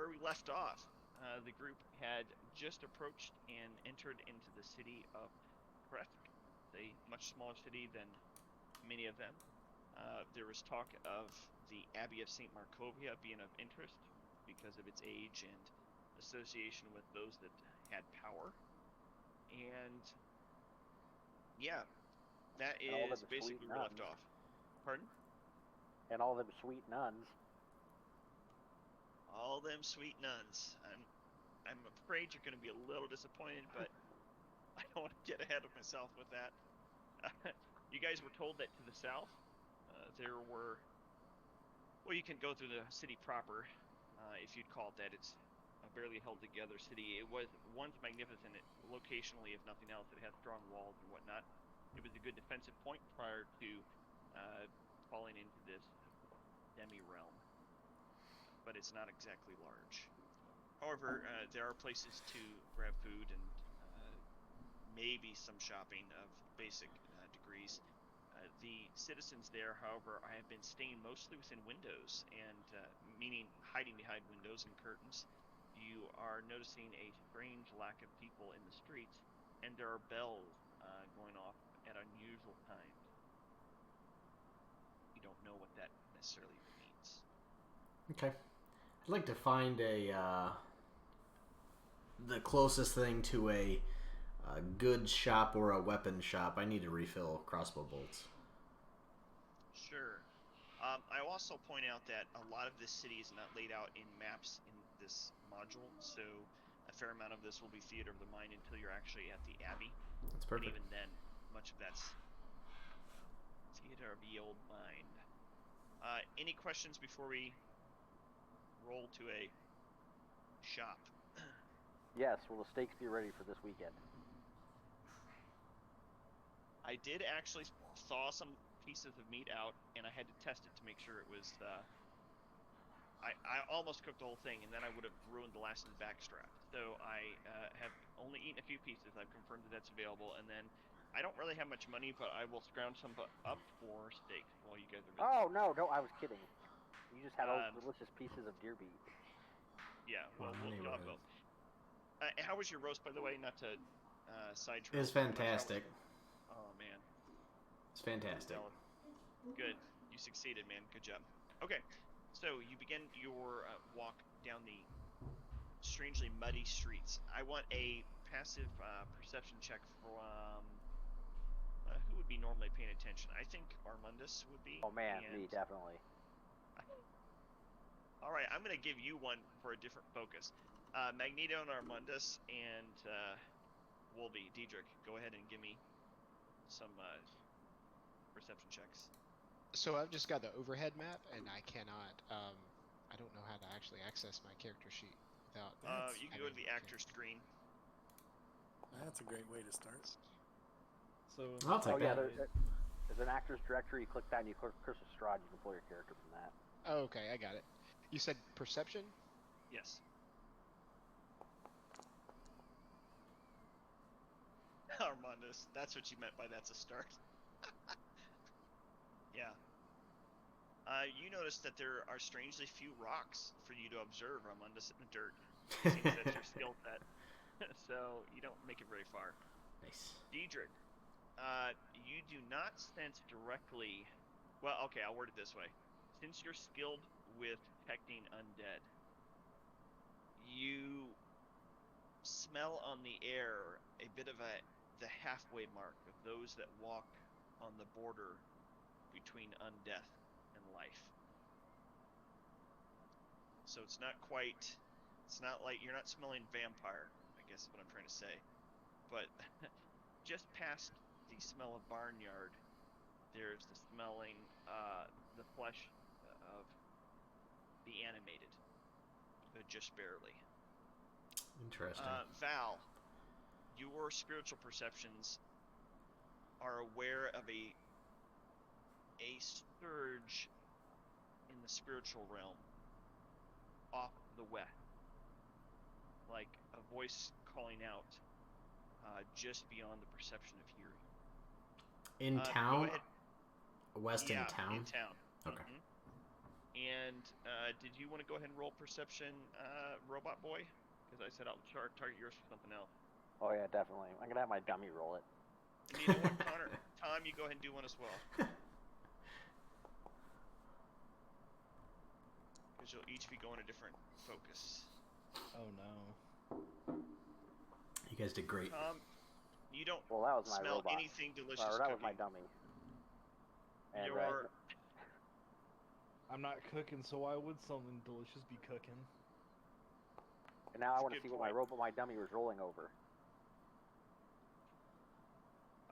where we left off, the group had just approached and entered into the city of Krefk, a much smaller city than many of them. There was talk of the Abbey of St. Markovia being of interest because of its age and association with those that had power. And yeah, that And all is them sweet basically where we left nuns. off. Pardon? And all them sweet nuns. All them sweet nuns. I'm afraid you're going to be a little disappointed, but I don't want to get ahead of myself with that. You guys were told that to the south, there were, well, you can go through the city proper, if you'd call it that. It's a barely held together city. It was once magnificent locationally, if nothing else. It had strong walls and whatnot. It was a good defensive point prior to uh, falling into this demi realm, but it's not exactly large. However, there are places to grab food and maybe some shopping of basic degrees. The citizens there, however, I have been staying mostly within windows, and meaning hiding behind windows and curtains. You are noticing a strange lack of people in the streets, and there are bells going off at unusual times. You don't know what that necessarily means. Okay. I'd like to find the closest thing to a goods shop or a weapon shop. I need to refill crossbow bolts. Sure. I will also point out that a lot of this city is not laid out in maps in this module, so a fair amount of this will be theater of the mind until you're actually at the Abbey. That's And perfect. even then, much of that's theater of the old mind. Any questions before we roll to a shop? Yes, will the steaks be ready for this weekend? I did actually thaw some pieces of meat out, and I had to test it to make sure it was. I almost cooked the whole thing, and then I would have ruined the last of the backstrap. So I have only eaten a few pieces. I've confirmed that that's available, and then I don't really have much money, but I will scrounge some up for steaks while you guys are busy. Oh no, I was kidding. You just had all Um, delicious pieces of deer meat. yeah, Well, well, in the you'll have neighborhood. both. How was your roast, by the way? Not to It's sidetrack too much. How? fantastic. Oh man, It's fantastic. jealous. Good, you succeeded, man. Good job. Okay, so you begin your walk down the strangely muddy streets. I want a passive perception check from who would be normally paying attention. I think Armundus would be. Oh man, me And definitely. all right, I'm going to give you one for a different focus. Magneto and Armundus and Wolby, Diedrich, go ahead and give me some perception checks. So I've just got the overhead map, and I cannot. I don't know how to actually access my character sheet without That's You can go to having the my actor character. screen. that's a great way to start. So I'll take Oh yeah, that. there's an actor's directory. You click that and you click Curse of Strahd. You can pull your character from that. Oh, okay, I got it. You said perception? Yes. Armundus, that's what you meant by that's a start. Yeah. You notice that there are strangely few rocks for you to observe, Armundus, in the dirt. It seems that's your skill set, so you don't make it very far. Nice. Diedrich, you do not sense directly. Well, okay, I'll word it this way. Since you're skilled with detecting undead, you smell on the air a bit of the halfway mark of those that walk on the border between undeath and life. So it's not quite. It's not like you're not smelling vampire, I guess is what I'm trying to say. But just past the smell of barnyard, there's the smelling the flesh of the animated, but just barely. Interesting. Val, your spiritual perceptions are aware of a surge in the spiritual realm off to the west, like a voice calling out just beyond the perception of hearing. In Go town? ahead. West in Yeah, in town? town. Okay. Hmm. And did you want to go ahead and roll perception, robot boy? Because I said I'll target yours for something else. Oh yeah, definitely. I'm gonna have my dummy roll it. And you know what, Connor? Tom, you go ahead and do one as well. Because you'll each be going a different focus. Oh no. You guys did great. Tom, you don't Well, that was my smell robot. anything delicious Or that was cooking. my dummy. And Your I'm not cooking, so why would something delicious be cooking? and now I That's a want to good see what my dummy was rolling over.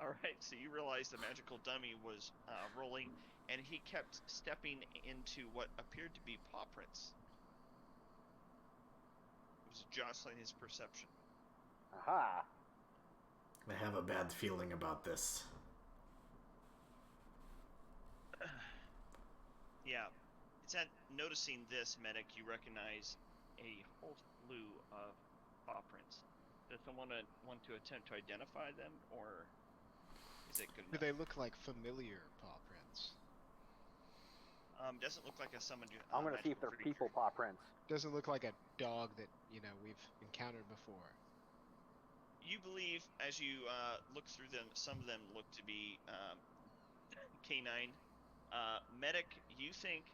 All right, so you realize the magical dummy was rolling, and he kept stepping into what appeared to be paw prints. It was jostling his perception. Aha! I have a bad feeling about this. Yeah, it's at noticing this, medic, you recognize a whole slew of paw prints. Does someone want to attempt to identify them, or is it good Do enough? they look like familiar paw prints? Doesn't look like a summoned. I'm gonna see if they're people paw prints. Doesn't look like a dog that, we've encountered before. You believe, as you look through them, some of them look to be canine. Medic, you think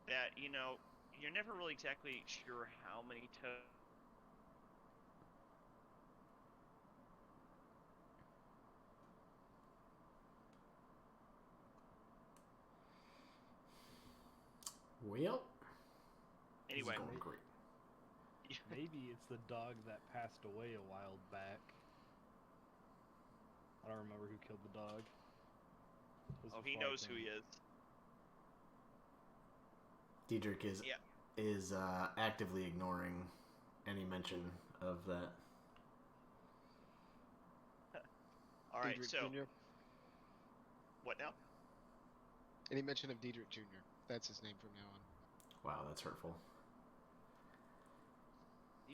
that, you're never really exactly sure how many Well, Anyway, this is going great. Maybe it's the dog that passed away a while back. I don't remember who killed the dog. he knows who he is. Diedrich Yeah. is actively ignoring any mention of that. All right, Diedrich so Jr.? what now? Any mention of Diedrich Jr.? That's his name from now on. Wow, that's hurtful.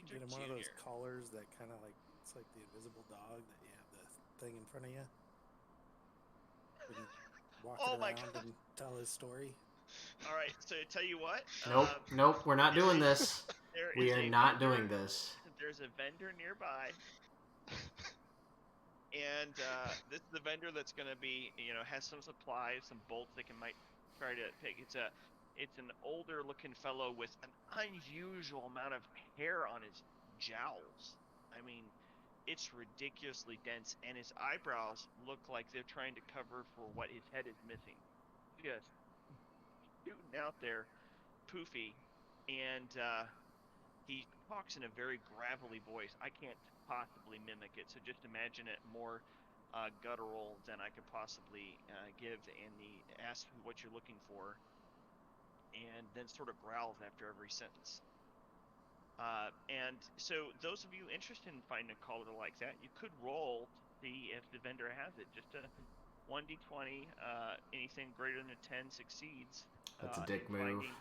Get him one of those collars that kind of like, it's like the invisible dog that you have the thing in front of you. Walk Oh my around God. and tell his story. All right, so tell you what. Nope, we're not doing this. There We is are a not vendor- doing this. There's a vendor nearby, and this is the vendor that's going to be, has some supplies, some bolts they might try to pick. It's an older looking fellow with an unusual amount of hair on his jowls. I mean, it's ridiculously dense, and his eyebrows look like they're trying to cover for what his head is missing. Just shooting out there, poofy, and he talks in a very gravelly voice. I can't possibly mimic it, so just imagine it more guttural than I could possibly give, and he asks what you're looking for, and then sort of growls after every sentence. And so those of you interested in finding a color like that, you could roll to see if the vendor has it. Just a 1d20, anything greater than a 10 succeeds. That's a dick move. Finding...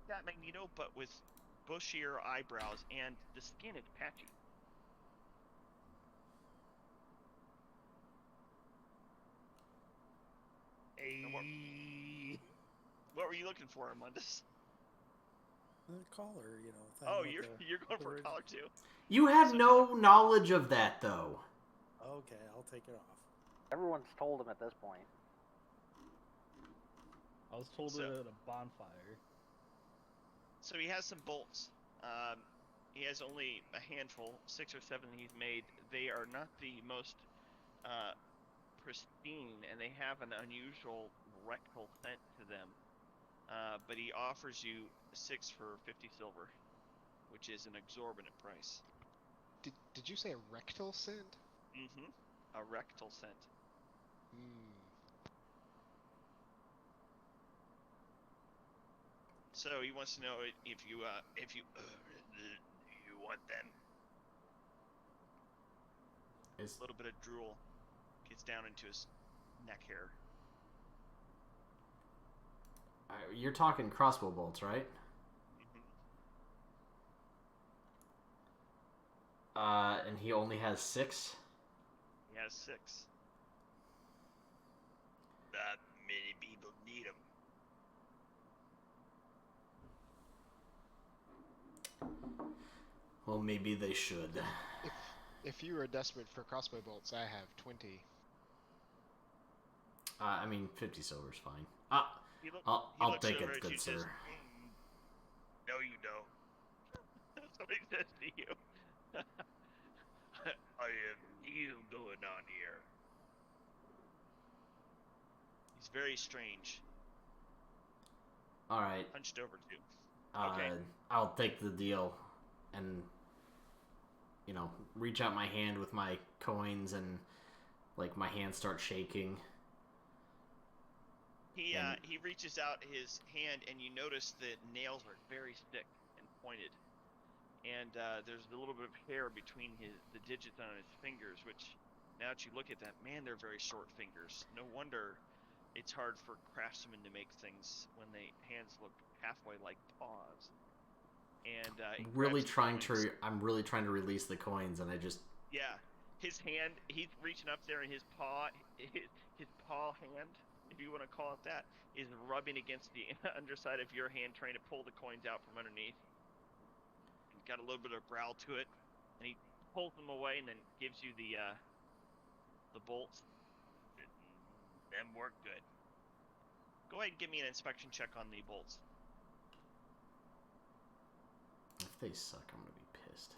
that Magneto, but with bushier eyebrows, and the skin is patchy. What were you looking for, Armandus? The collar, thing Oh, with you're going the for a ridge. collar too. You have no knowledge of that, though. Okay, I'll take it off. Everyone's told him at this point. I was told it at a bonfire. So he has some bolts. He has only a handful, 6 or 7 he's made. They are not the most pristine, and they have an unusual rectal scent to them. But he offers you 6 for 50 silver, which is an exorbitant price. Did you say a rectal scent? Mm-hmm. A rectal scent. Hmm. So he wants to know if you want them. A little bit of drool gets down into his neck hair. You're talking crossbow bolts, right? Mm-hmm. And he only has 6. He has 6. Not many people need him. Well, maybe they should. If you are desperate for crossbow bolts, I have 20. I mean, 50 silver's fine. He I'll looks take over it, at you good and sir. says, no, you don't. That's what he says to you. I have you going on here. He's very strange. All right. Hunched over too. Okay. I'll take the deal, and reach out my hand with my coins, and like my hand starts shaking. He reaches out his hand, and you notice the nails are very thick and pointed, and there's a little bit of hair between the digits on his fingers. Which, now that you look at that, man, they're very short fingers. No wonder it's hard for craftsmen to make things when the hands look halfway like paws. And I'm really trying to release the coins, and I just his hand. He's reaching up there, and his paw hand, if you want to call it that, is rubbing against the underside of your hand, trying to pull the coins out from underneath. He's got a little bit of growl to it, and he pulls them away, and then gives you the bolts. Them work good. Go ahead and give me an inspection check on the bolts. If they suck, I'm gonna be pissed.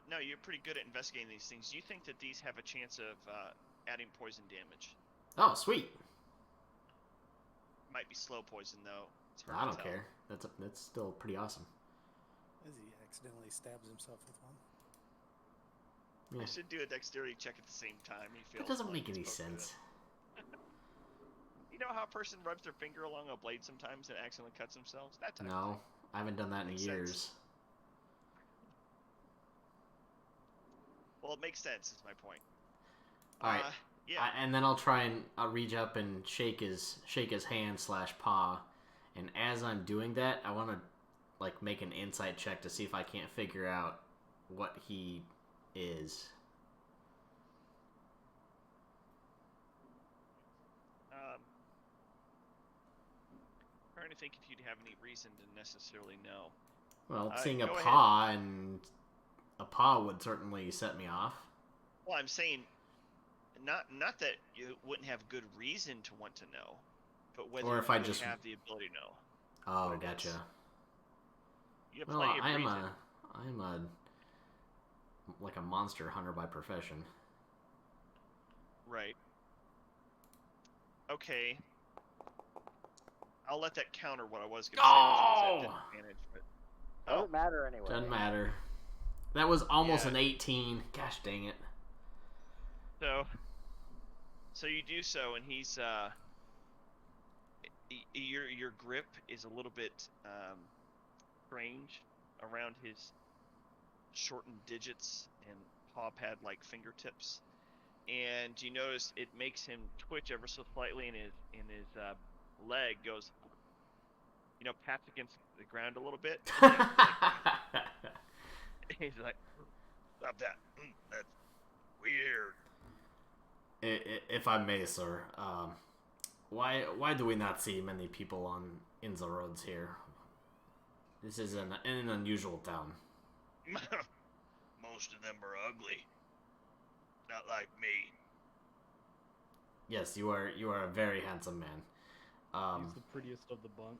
No, you're pretty good at investigating these things. You think that these have a chance of adding poison damage? Oh, sweet. Might be slow poison though. It's hard I to don't tell. care. That's still pretty awesome. As he accidentally stabs himself with one. Yeah. You should do a dexterity check at the same time. That doesn't make any sense. You know how a person rubs their finger along a blade sometimes and accidentally cuts themselves? That type of No, thing. I haven't done that in Makes years. sense. Well, it makes sense, is my point. All right. Yeah. And then I'll reach up and shake his hand / paw, and as I'm doing that, I want to make an insight check to see if I can't figure out what he is. Trying to think if you'd have any reason to necessarily know. Well, seeing a go paw and a paw would certainly set me off. Well, I'm saying not that you wouldn't have good reason to want to know, but whether or if you I would just have the ability to know. Oh, what it gotcha. is. You have Well, plenty of reason. I'm a monster hunter by profession. Right. Okay. I'll let that counter what I was going to say, which was at disadvantage. But... Doesn't matter anyway. Doesn't matter. That was almost Yeah. an 18. Gosh dang it. So you do so, and he's your grip is a little bit strange around his shortened digits and paw pad like fingertips, and you notice it makes him twitch ever so slightly, and his leg goes, pats against the ground a little bit. He's like, stop that. That's weird. If I may, sir, why do we not see many people in the roads here? This is an unusual town. Most of them are ugly. Not like me. Yes, you are a very handsome man. He's the prettiest of the bunch.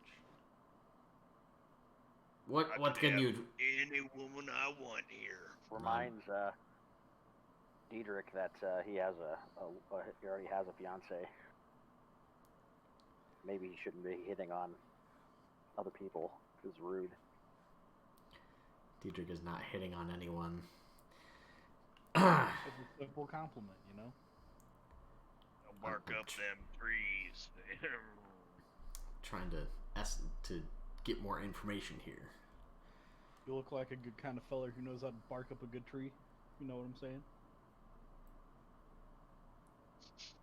What can you? Any woman I want here. Reminds Diedrich that he already has a fiance. Maybe he shouldn't be hitting on other people. It's rude. Diedrich is not hitting on anyone. It's a simple compliment, you know? Don't bark up them trees. Trying to get more information here. You look like a good kind of feller who knows how to bark up a good tree. You know what I'm saying?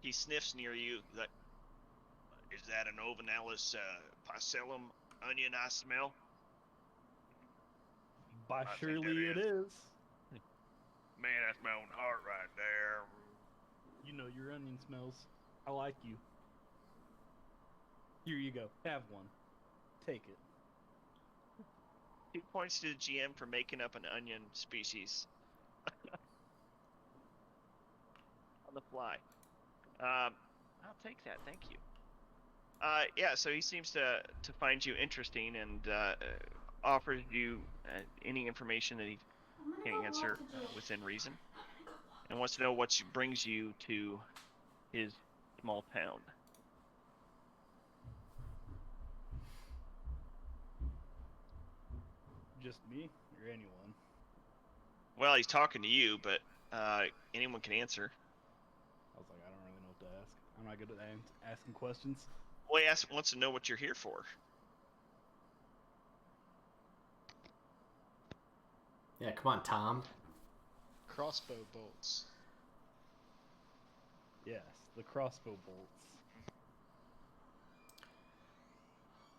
He sniffs near you. Like, is that an Ovanalis parcellum onion I smell? By I think surely that it is. Man, that's my own heart right there. You know your onion smells. I like you. Here you go. Have one. Take it. 2 points to the GM for making up an onion species on the fly. I'll take that. Thank you. Yeah, so he seems to find you interesting and offers you any information that he can answer within reason, and wants to know what brings you to his small town. Just me or anyone? Well, he's talking to you, but anyone can answer. I was like, I don't really know what to ask. I'm not good at asking questions. Well, he wants to know what you're here for. Yeah, come on, Tom. Crossbow bolts. Yes, the crossbow bolts.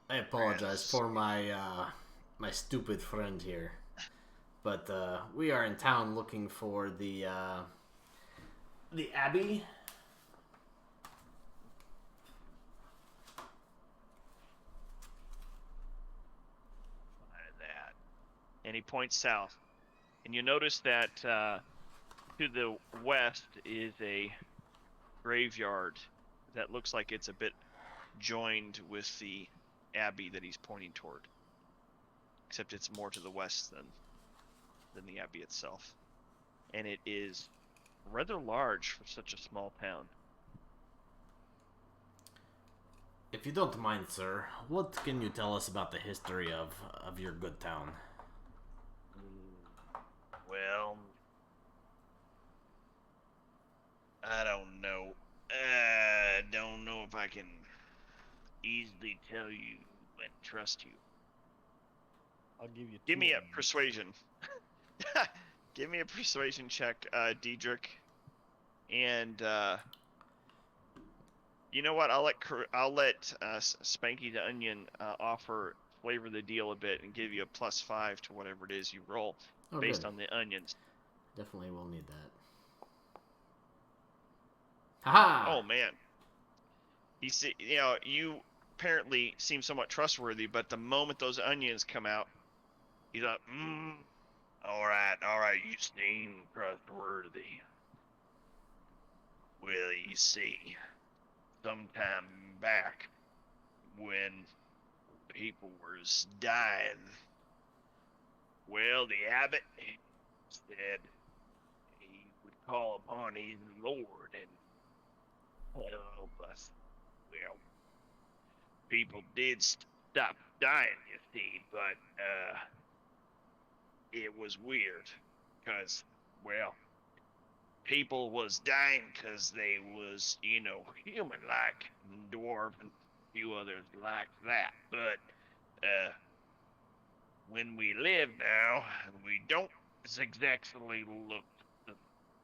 I apologize Yes. for my stupid friend here, but we are in town looking for the Abbey. That. And he points south. And you notice that to the west is a graveyard that looks like it's a bit joined with the abbey that he's pointing toward. Except it's more to the west than the abbey itself. And it is rather large for such a small town. If you don't mind, sir, what can you tell us about the history of your good town? Well, I don't know. I don't know if I can easily tell you and trust you. I'll give you. Give me a onions. persuasion. Give me a persuasion check, Diedrich. And you know what? I'll let Spanky the Onion flavor the deal a bit and give you a +5 to whatever it is you roll based good. on the onions. Definitely will need that. Haha! Oh man. You apparently seem somewhat trustworthy, but the moment those onions come out, he's like, all right, you seem trustworthy. Well, you see, sometime back when people was dying, well, the abbot said he would call upon his Lord and help us. Well, people did stop dying, you see, but it was weird, because, well, people was dying because they was, human-like, dwarf and a few others like that, but when we live now, we don't exactly look the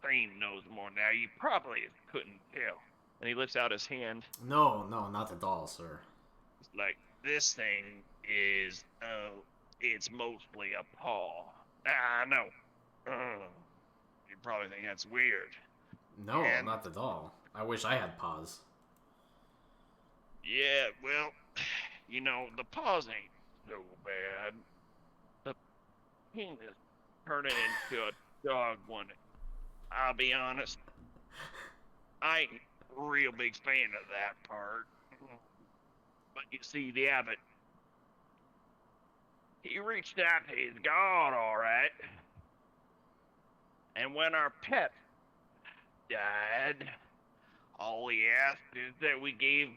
same no more. Now, you probably couldn't tell. And he lifts out his hand. No, not at all, sir. It's like, this thing is, it's mostly a paw. I know. You probably think that's weird. No, And- not at all. I wish I had paws. Yeah, well, the paws ain't so bad. The penis turning into a dog one. I'll be honest, I ain't a real big fan of that part. But you see, the abbot, he reached out to his God, all right. And when our pet died, all he asked is that we gave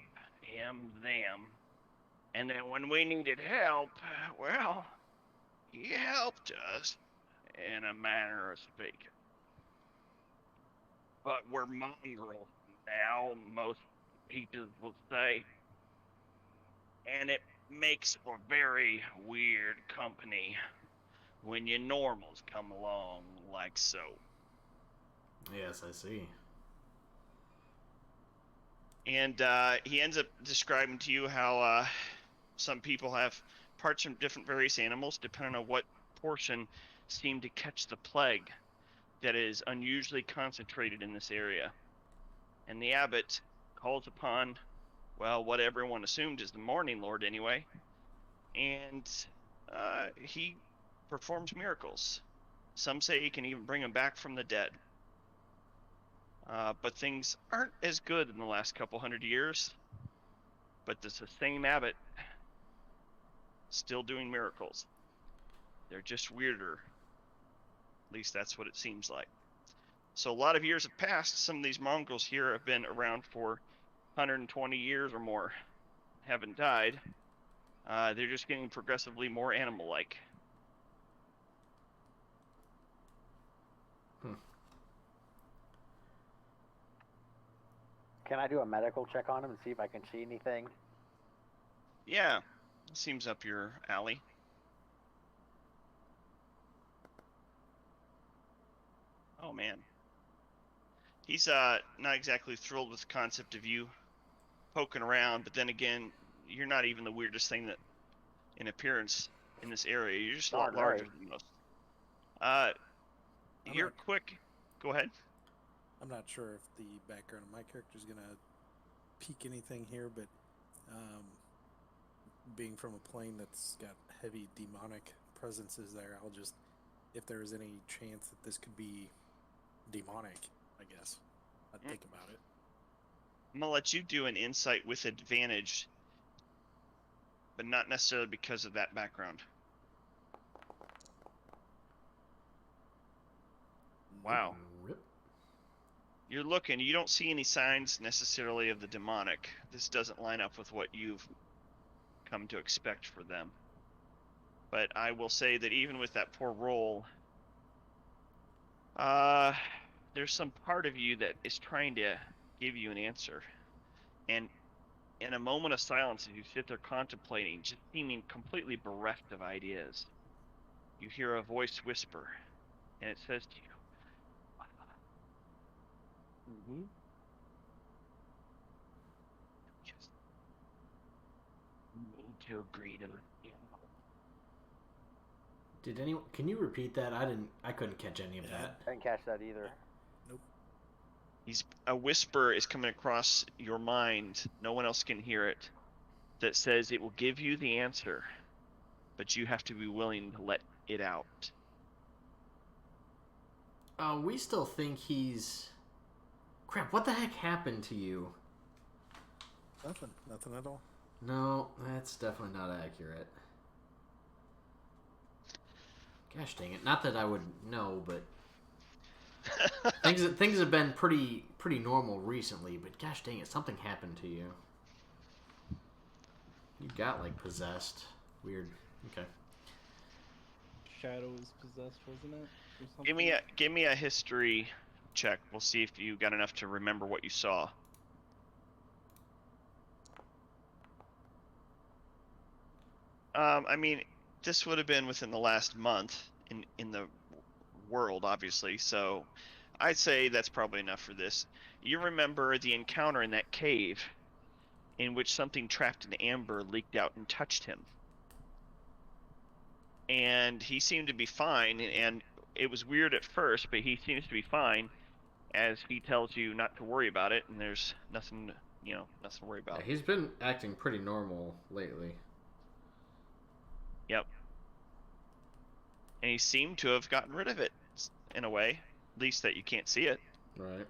him them. And then when we needed help, well, he helped us, in a manner of speaking. But we're mongrels now, most people will say. And it makes for very weird company when your normals come along like so. Yes, I see. And he ends up describing to you how some people have parts from different various animals, depending on what portion seem to catch the plague that is unusually concentrated in this area. And the abbot calls upon, well, what everyone assumed is the Morning Lord anyway, and he performs miracles. Some say he can even bring them back from the dead. But things aren't as good in the last couple hundred years. But it's the same abbot still doing miracles. They're just weirder. At least that's what it seems like. So a lot of years have passed. Some of these mongrels here have been around for 120 years or more. Haven't died. They're just getting progressively more animal-like. Can I do a medical check on him and see if I can see anything? Yeah, seems up your alley. Oh man. He's not exactly thrilled with the concept of you poking around, but then again, you're not even the weirdest thing that in appearance in this area. You're just a lot Darn right. larger than most. You're quick. Go ahead. I'm not sure if the background of my character is gonna peak anything here, but being from a plane that's got heavy demonic presences there, I'll just, if there is any chance that this could be demonic, I guess I'd think about it. I'm gonna let you do an insight with advantage, but not necessarily because of that background. Wow. Rip. You're looking, you don't see any signs necessarily of the demonic. This doesn't line up with what you've come to expect for them. But I will say that even with that poor roll, there's some part of you that is trying to give you an answer. And in a moment of silence, as you sit there contemplating, just seeming completely bereft of ideas, you hear a voice whisper, and it says to you, just need to agree to Did anyone? Can you repeat that? I couldn't catch any of that. I didn't catch that either. A whisper is coming across your mind, no one else can hear it, that says it will give you the answer, but you have to be willing to let it out. We still think he's... Crap, what the heck happened to you? Nothing at all. No, that's definitely not accurate. Gosh dang it. Not that I would know, but... things have been pretty normal recently, but gosh dang it, something happened to you. You got, like, possessed. Weird. Okay. Shadow was possessed, wasn't it? Or something? Give me a history check. We'll see if you got enough to remember what you saw. I mean, this would have been within the last month in the world, obviously, so I'd say that's probably enough for this. You remember the encounter in that cave in which something trapped in amber leaked out and touched him. And he seemed to be fine, and it was weird at first, but he seems to be fine as he tells you not to worry about it, and there's nothing to worry about. Yeah, he's been acting pretty normal lately. Yep. And he seemed to have gotten rid of it, in a way. At least that you can't see it. Right.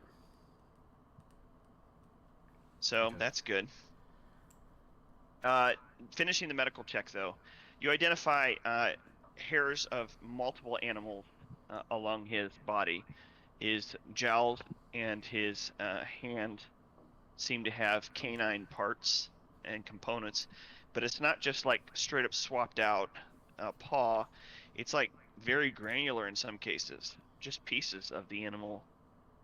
So, Okay. that's good. Finishing the medical check, though. You identify hairs of multiple animals along his body. His jowls and his hand seem to have canine parts and components. But it's not just like straight up swapped out paw. It's like very granular in some cases. Just pieces of the animal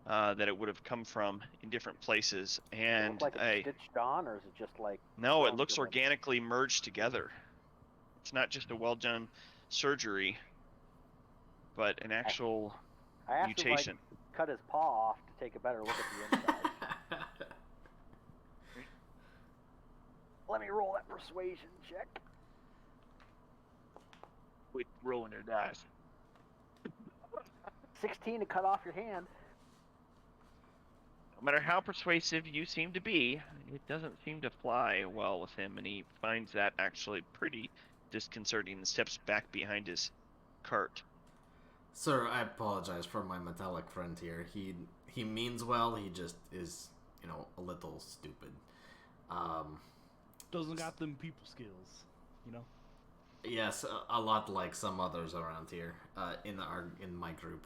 that it would have come from in different places. And Does it look like it's stitched on, or is it just like... no, it looks organically merged together. It's not just a well-done surgery, but an actual I asked mutation. him, like, cut his paw off to take a better look at the inside. Let me roll that persuasion check. Quit rolling your dice. 16 to cut off your hand. No matter how persuasive you seem to be, it doesn't seem to fly well with him, and he finds that actually pretty disconcerting and steps back behind his cart. Sir, I apologize for my metallic friend here. He means well. He just is, a little stupid. Doesn't got them people skills, you know. Yes, a lot like some others around here in my group.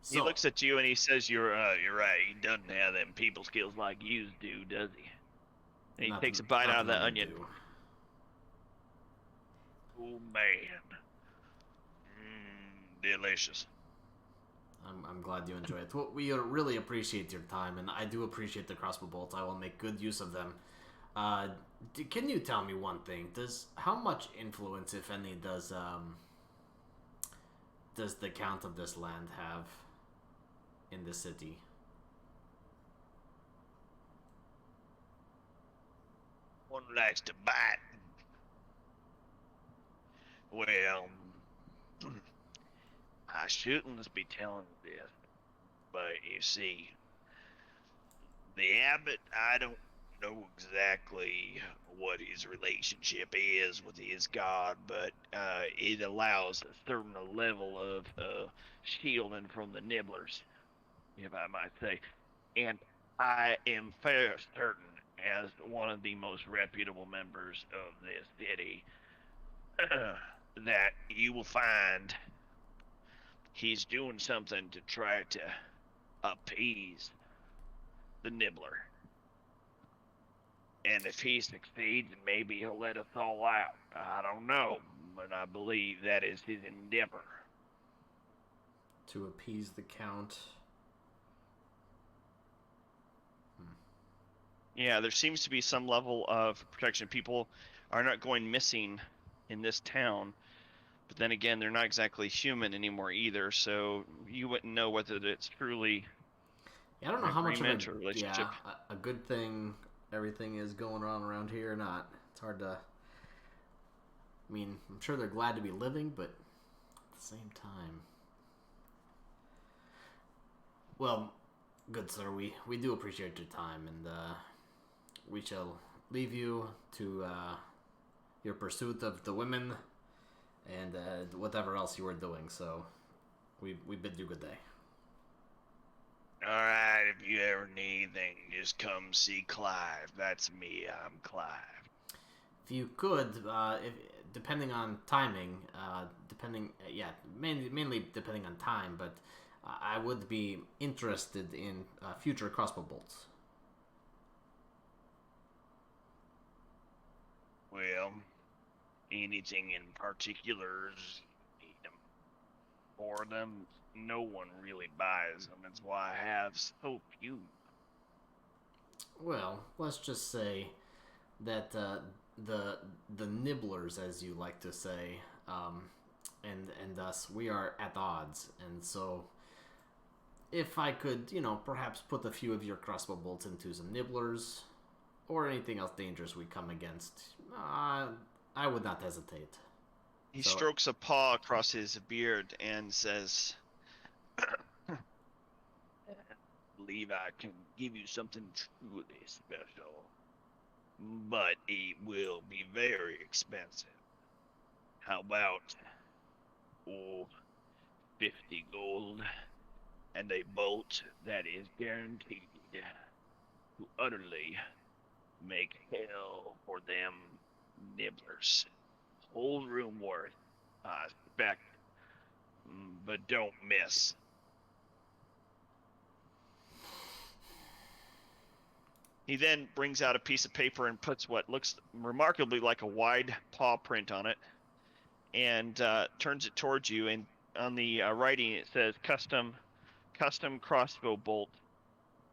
So, He looks at you and he says, "You're right. He doesn't have them people skills like you do, does he?" And he takes a bite out of the onion. Do. Oh man, delicious. I'm glad you enjoy it. Well, we really appreciate your time, and I do appreciate the crossbow bolts. I will make good use of them. Can you tell me one thing? How much influence, if any, does the Count of this land have in the city? One likes to bite. Well, I shouldn't be telling you this, but you see, the abbot, I don't know exactly what his relationship is with his god, but it allows a certain level of shielding from the nibblers, if I might say. And I am fair certain, as one of the most reputable members of this city, that you will find he's doing something to try to appease the nibbler. And if he succeeds, maybe he'll let us all out. I don't know, but I believe that is his endeavor. To appease the Count. Yeah, there seems to be some level of protection. People are not going missing in this town, but then again, they're not exactly human anymore either, so you wouldn't know whether it's truly I don't know how much of a relationship. a good thing everything is going on around here or not. It's hard to... I mean, I'm sure they're glad to be living, but at the same time... Well, good sir, we do appreciate your time, and we shall leave you to your pursuit of the women and whatever else you were doing, so we bid you good day. Alright, if you ever need anything, just come see Clive. That's me, I'm Clive. If you could, depending on timing, mainly depending on time, but I would be interested in future crossbow bolts. Well, anything in particular, need them. For them, no one really buys them. That's why I have so few. Well, let's just say that the nibblers, as you like to say, and us, we are at odds, and so if I could, perhaps put a few of your crossbow bolts into some nibblers, or anything else dangerous we come against, I would not hesitate. He strokes a paw across his beard and says, I believe I can give you something truly special, but it will be very expensive. How about 50 gold and a bolt that is guaranteed to utterly make hell for them nibblers. Whole room worth, I expect, but don't miss. He then brings out a piece of paper and puts what looks remarkably like a wide paw print on it, and turns it towards you. And on the writing, it says custom crossbow bolt,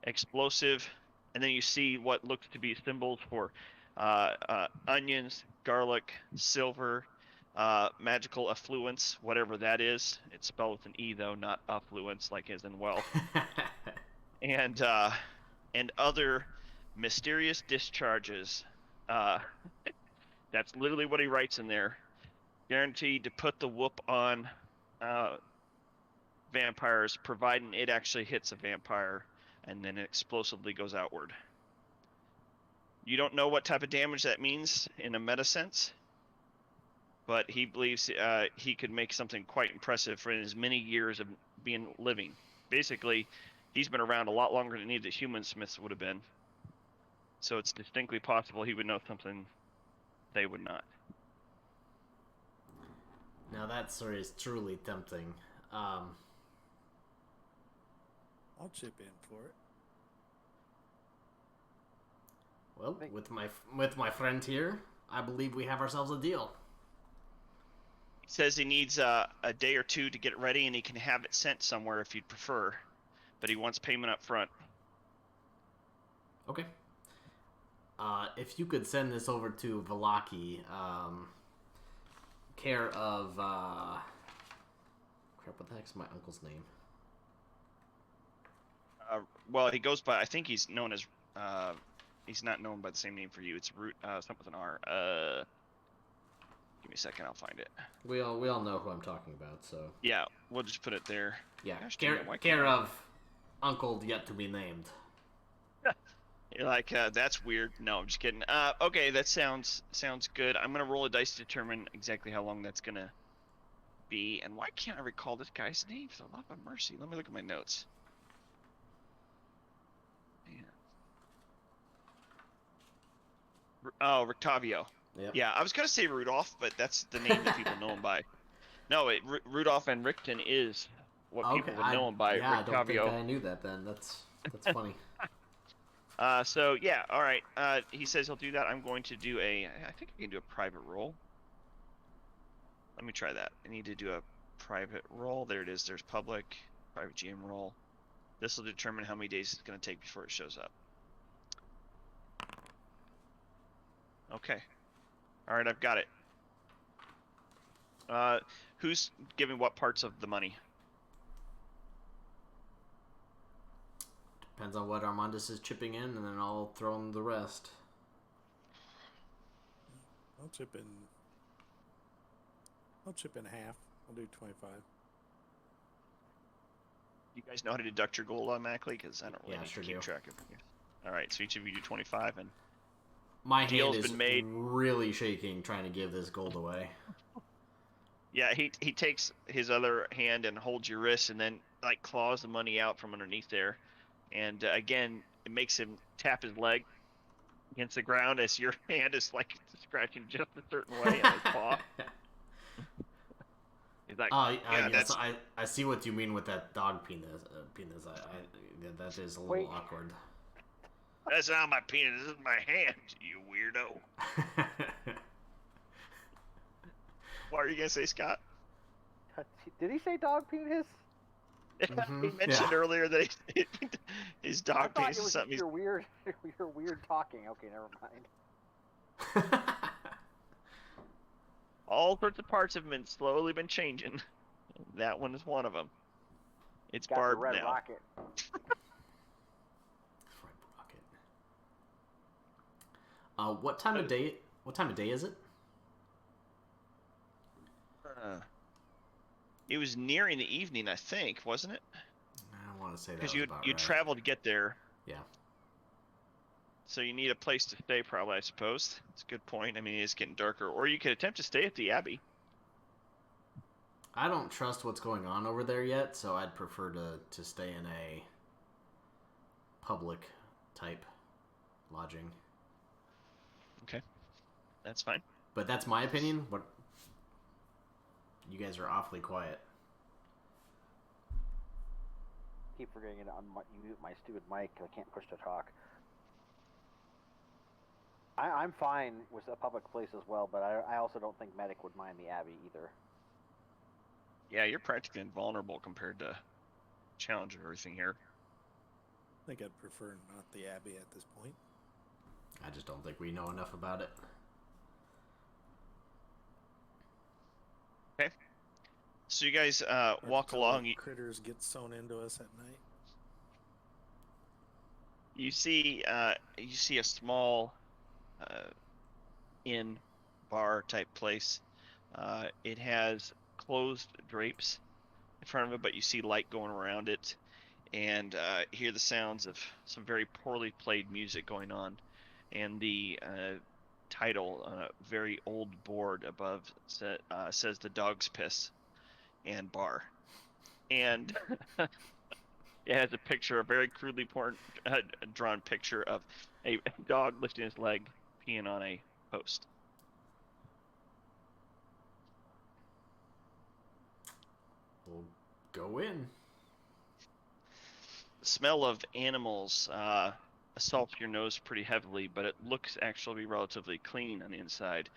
explosive, and then you see what looks to be symbols for onions, garlic, silver, magical affluence, whatever that is. It's spelled with an E though, not affluence, like as in wealth. And other mysterious discharges. That's literally what he writes in there. guaranteed to put the whoop on vampires, providing it actually hits a vampire, and then it explosively goes outward. You don't know what type of damage that means in a meta sense, but he believes he could make something quite impressive for his many years of being living. Basically, he's been around a lot longer than any of the human smiths would have been. So it's distinctly possible he would know something they would not. Now that story is truly tempting. I'll chip in for it. Well, with my friend here, I believe we have ourselves a deal. He says he needs a day or two to get it ready, and he can have it sent somewhere if you'd prefer. But he wants payment up front. Okay. If you could send this over to Velaki, care of crap. What the heck's my uncle's name? Well, he goes by. I think he's known as. He's not known by the same name for you. It's Root. Something with an R. Give me a second. I'll find it. We all know who I'm talking about. So Yeah, we'll just put it there. yeah, Gosh, dang it, why care can't I- of uncle yet to be named. You're like, that's weird. No, I'm just kidding. Okay, that sounds good. I'm gonna roll a dice to determine exactly how long that's gonna be. And why can't I recall this guy's name? For the love of mercy, let me look at my notes. Oh, Rictavio. Yep. Yeah, I was gonna say Rudolph, but that's the name that people know him by. No, Rudolph and Richten is what people would know him by. Yeah, I don't think Rictavio. I knew that. Then that's funny. So yeah, all right. He says he'll do that. I'm going to do I think I can do a private roll. Let me try that. I need to do a private roll. There it is. There's public, private GM roll. This will determine how many days it's going to take before it shows up. Okay. All right, I've got it. Who's giving what parts of the money? Depends on what Armandus is chipping in, and then I'll throw in the rest. I'll chip in half. I'll do 25. You guys know how to deduct your gold automatically? Because I don't really Yeah, need sure to keep do. track of it. All right, so each of you do 25, and My Deal's hand is been made. really shaking trying to give this gold away. yeah, he takes his other hand and holds your wrist, and then like claws the money out from underneath there, and again it makes him tap his leg against the ground as your hand is like scratching just a certain way on his paw. He's like, Yeah, yeah, yes, that's I see what you mean with that dog penis. Yeah, that is a little Wait. awkward. that's not my penis. This is my hand. You weirdo. What are you gonna say, Scott? Did he say dog penis? Mhm, He mentioned yeah. earlier that his I dog thought penis it is was something. your weird, your weird talking. Okay, never mind. All sorts of parts have slowly been changing. That one is one of them. It's Got the barbed red now. rocket. What time of day? What time of day is it? It was nearing the evening, I think, wasn't it? I don't want to say that. Because Was you about you right. traveled to get there, Yeah. so you need a place to stay, probably. I suppose it's a good point. I mean, it's getting darker, or you could attempt to stay at the Abbey. I don't trust what's going on over there yet, so I'd prefer to stay in a public type lodging. That's fine. But that's my opinion. What you guys are awfully quiet. Keep forgetting to mute my stupid mic 'cause I can't push to talk. I'm fine with a public place as well, but I also don't think Medic would mind the Abbey either. Yeah, you're practically invulnerable compared to challenge and everything here. I think I'd prefer not the Abbey at this point. I just don't think we know enough about it. So you guys Hard to walk tell along. if critters get sewn into us at night. You see a small inn bar type place It has closed drapes in front of it, but you see light going around it, and hear the sounds of some very poorly played music going on. And the title on a very old board above says "The Dog's Piss and Bar," and it has a picture, a very crudely drawn picture of a dog lifting his leg, peeing on a post. We'll go in. The smell of animals assaults your nose pretty heavily, but it looks actually relatively clean on the inside.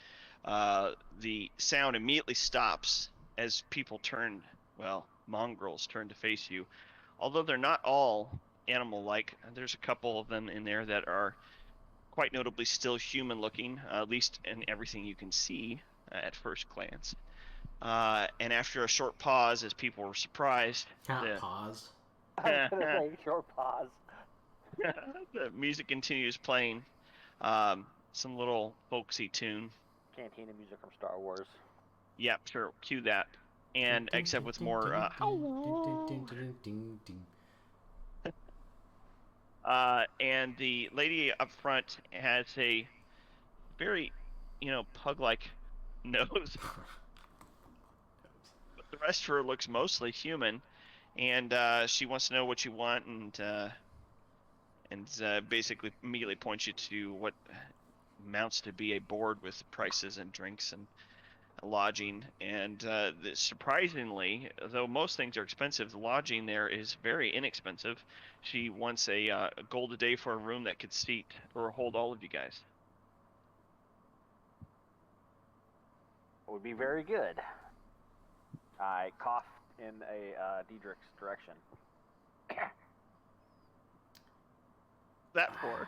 The sound immediately stops as people turn, well, mongrels turn to face you. Although they're not all animal-like, there's a couple of them in there that are quite notably still human-looking, at least in everything you can see at first glance. And after a short pause, as people were surprised, Pause. I was gonna say short pause. the music continues playing. Some little folksy tune. Cantina music from Star Wars. Yep, sure. Cue that. And except with more. And the lady up front has a very, pug-like nose. But the rest of her looks mostly human, and she wants to know what you want, and basically immediately points you to what amounts to be a board with prices and drinks and lodging. And surprisingly, though most things are expensive, the lodging there is very inexpensive. She wants a gold a day for a room that could seat or hold all of you guys. Would be very good. I coughed in a Diedrich's direction. That for?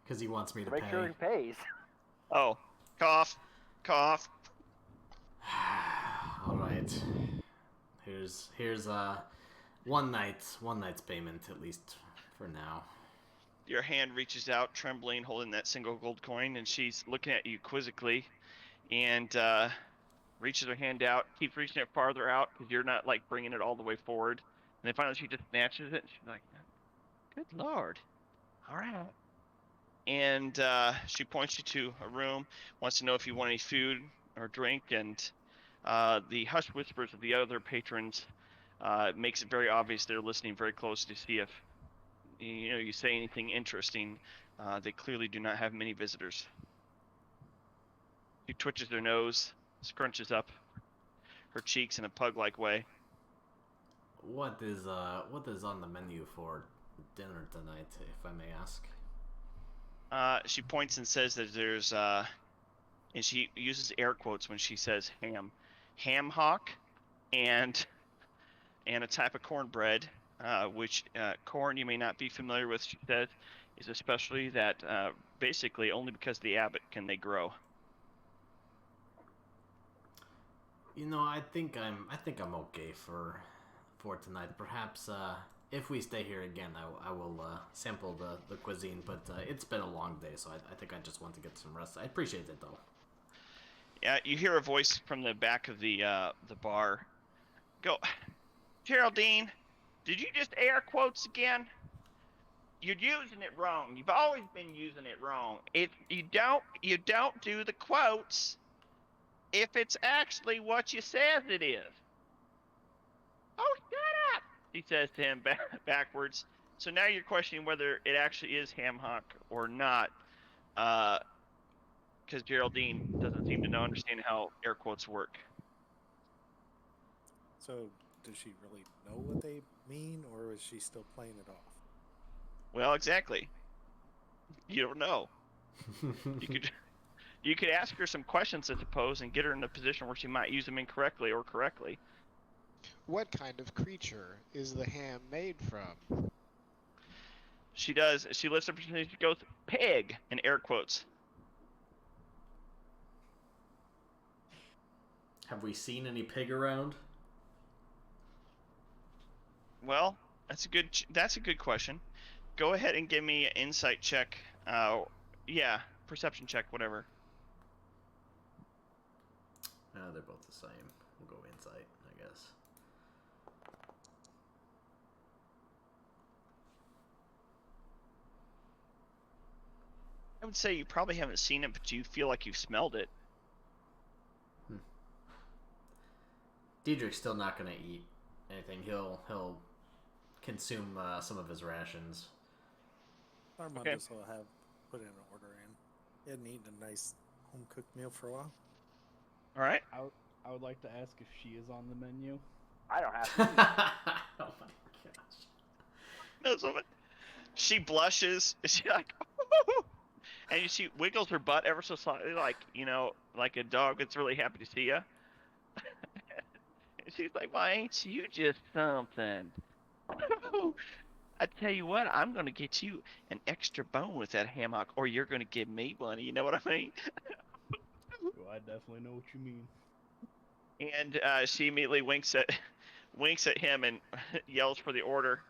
Because he wants me to Make pay. sure he pays. Oh, cough, cough. All right. Here's one night's payment, at least for now. Your hand reaches out, trembling, holding that single gold coin, and she's looking at you quizzically, and reaches her hand out, keeps reaching it farther out because you're not like bringing it all the way forward. And then finally she just snatches it, and she's like, "Good Lord! All right." And she points you to a room, wants to know if you want any food or drink, and the hushed whispers of the other patrons makes it very obvious they're listening very close to see if you say anything interesting. They clearly do not have many visitors. She twitches her nose, scrunches up her cheeks in a pug-like way. What is on the menu for dinner tonight, if I may ask? She points and says that there's and she uses air quotes when she says ham hock, and a type of cornbread, which corn you may not be familiar with. She says is a specialty that basically only because of the abbot can they grow. I think I'm okay for tonight. Perhaps if we stay here again, I will sample the cuisine. But it's been a long day, so I think I just want to get some rest. I appreciate it though. Yeah, you hear a voice from the back of the bar. Go, Geraldine. Did you just air quotes again? You're using it wrong. You've always been using it wrong. You don't do the quotes if it's actually what you says it is. Oh, shut up! He says to him backwards. So now you're questioning whether it actually is ham hock or not, because Geraldine doesn't seem to understand how air quotes work. So, does she really know what they mean, or is she still playing it off? Well, exactly. You don't know. You could ask her some questions, I suppose, and get her in a position where she might use them incorrectly or correctly. What kind of creature is the ham made from? She does. She lifts up her hand. She goes, "Pig," in air quotes. Have we seen any pig around? Well, that's a good question. Go ahead and give me an insight check. Yeah, perception check, whatever. They're both the same. We'll go insight, I guess. I would say you probably haven't seen it, but you feel like you've smelled it. Diedrich's still not gonna eat anything. He'll consume some of his rations. Armandus will have put in an order in. He hadn't eaten a nice home cooked meal for a while. All right. I would like to ask if she is on the menu. I don't have Oh to. my gosh. No, so she blushes. She like, and she wiggles her butt ever so slightly, like like a dog that's really happy to see you. And she's like, "Why ain't you just something?" I tell you what, I'm gonna get you an extra bone with that hammock, or you're gonna give me one. You know what I mean? Well, I definitely know what you mean. And she immediately winks at him and yells for the order.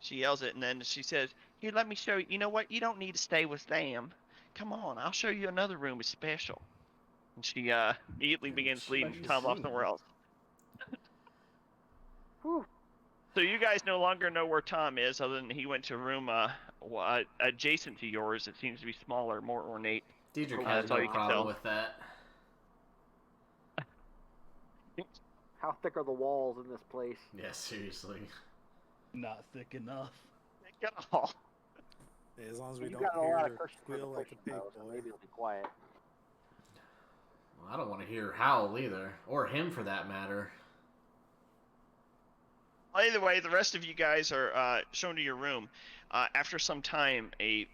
She yells it, and then she says, "Here, let me show you. You know what? You don't need to stay with them. Come on, I'll show you another room is special." And she immediately begins leading Special Tom off room. somewhere else. Whew. So you guys no longer know where Tom is, other than he went to a room adjacent to yours. It seems to be smaller, more ornate. Diedrich Oh, has that's all no you can problem tell. with that. How thick are the walls in this place? Yeah, seriously. Not thick enough. Get all. As long as we You don't got a lot hear of cushion for the squeal like a pushing, pig, though, so boy. maybe it'll be quiet. Well, I don't want to hear Howl either, or him for that matter. Well, either way, the rest of you guys are shown to your room. After some time, a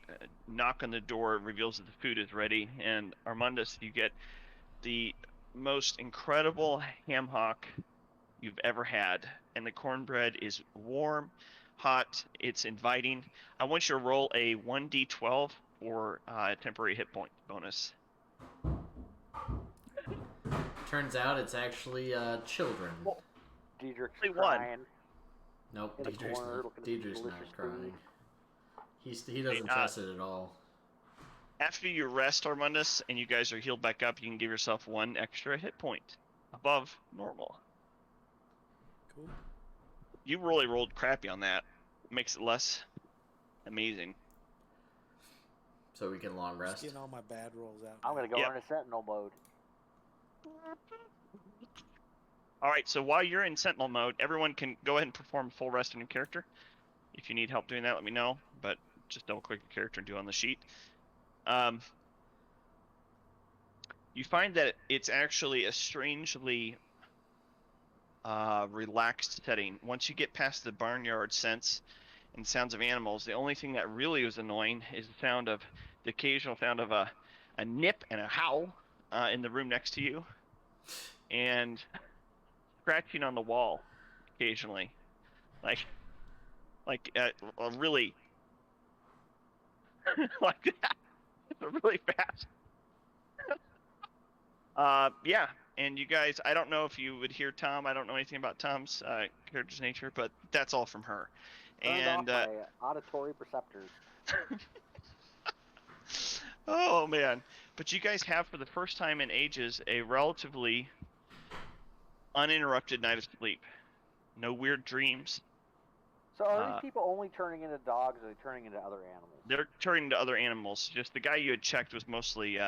knock on the door reveals that the food is ready, and Armandus, you get the most incredible ham hock you've ever had, and the cornbread is warm, hot, it's inviting. I want you to roll a 1d12 for temporary hit point bonus. Turns out it's actually children. Diedrich's Only one. crying. Nope, in a Diedrich's corner not, looking at Diedrich's delicious not crying. food. He doesn't trust it at all. After you rest, Armandus, and you guys are healed back up, you can give yourself one extra hit point above normal. Cool. You really rolled crappy on that. Makes it less amazing. So we can long Just rest. getting all my bad rolls out. I'm gonna go Yep. in a sentinel mode. Alright, so while you're in Sentinel mode, everyone can go ahead and perform full rest on your character. If you need help doing that, let me know, but just double click your character and do it on the sheet. You find that it's actually a strangely relaxed setting. Once you get past the barnyard scents and sounds of animals, the only thing that really was annoying is the occasional sound of a nip and a howl in the room next to you, and scratching on the wall occasionally, like a really like that, really fast. Yeah, and you guys, I don't know if you would hear Tom. I don't know anything about Tom's character's nature, but that's all from her. Turned And off my auditory perceptors. oh man, but you guys have, for the first time in ages, a relatively uninterrupted night of sleep. No weird dreams. So are these people only turning into dogs, or are they turning into other animals? They're turning to other animals. Just the guy you had checked was mostly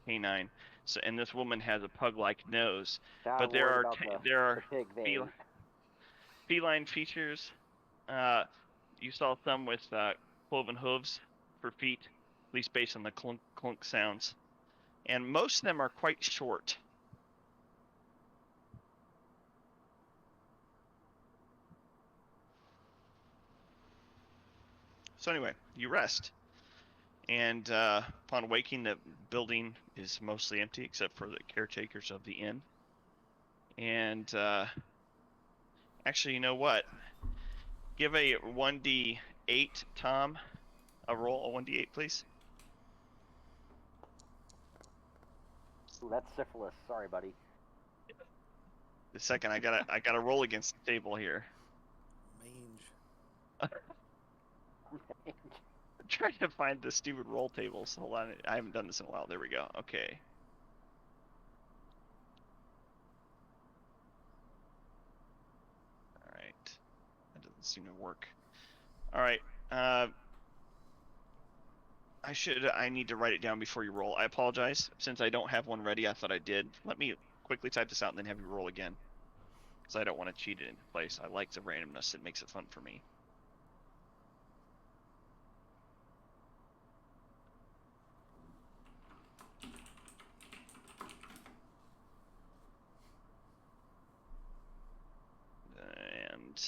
canine. So, and this woman has a pug-like nose. Now But I'm there worried are about there are the pig they ate. feline features. You saw some with cloven hooves for feet, at least based on the clunk clunk sounds. And most of them are quite short. So anyway, you rest. And upon waking, the building is mostly empty except for the caretakers of the inn. And actually, you know what? Give a 1d8, Tom. A roll, a 1d8, please. Ooh, that's syphilis. Sorry, buddy. The second, I gotta roll against the table here. Mange. I'm trying to find the stupid roll tables. Hold on, I haven't done this in a while. There we go. Okay. seem to work. All right. I need to write it down before you roll. I apologize. Since I don't have one ready, I thought I did. Let me quickly type this out and then have you roll again. Because I don't want to cheat it into place. I like the randomness. It makes it fun for me. And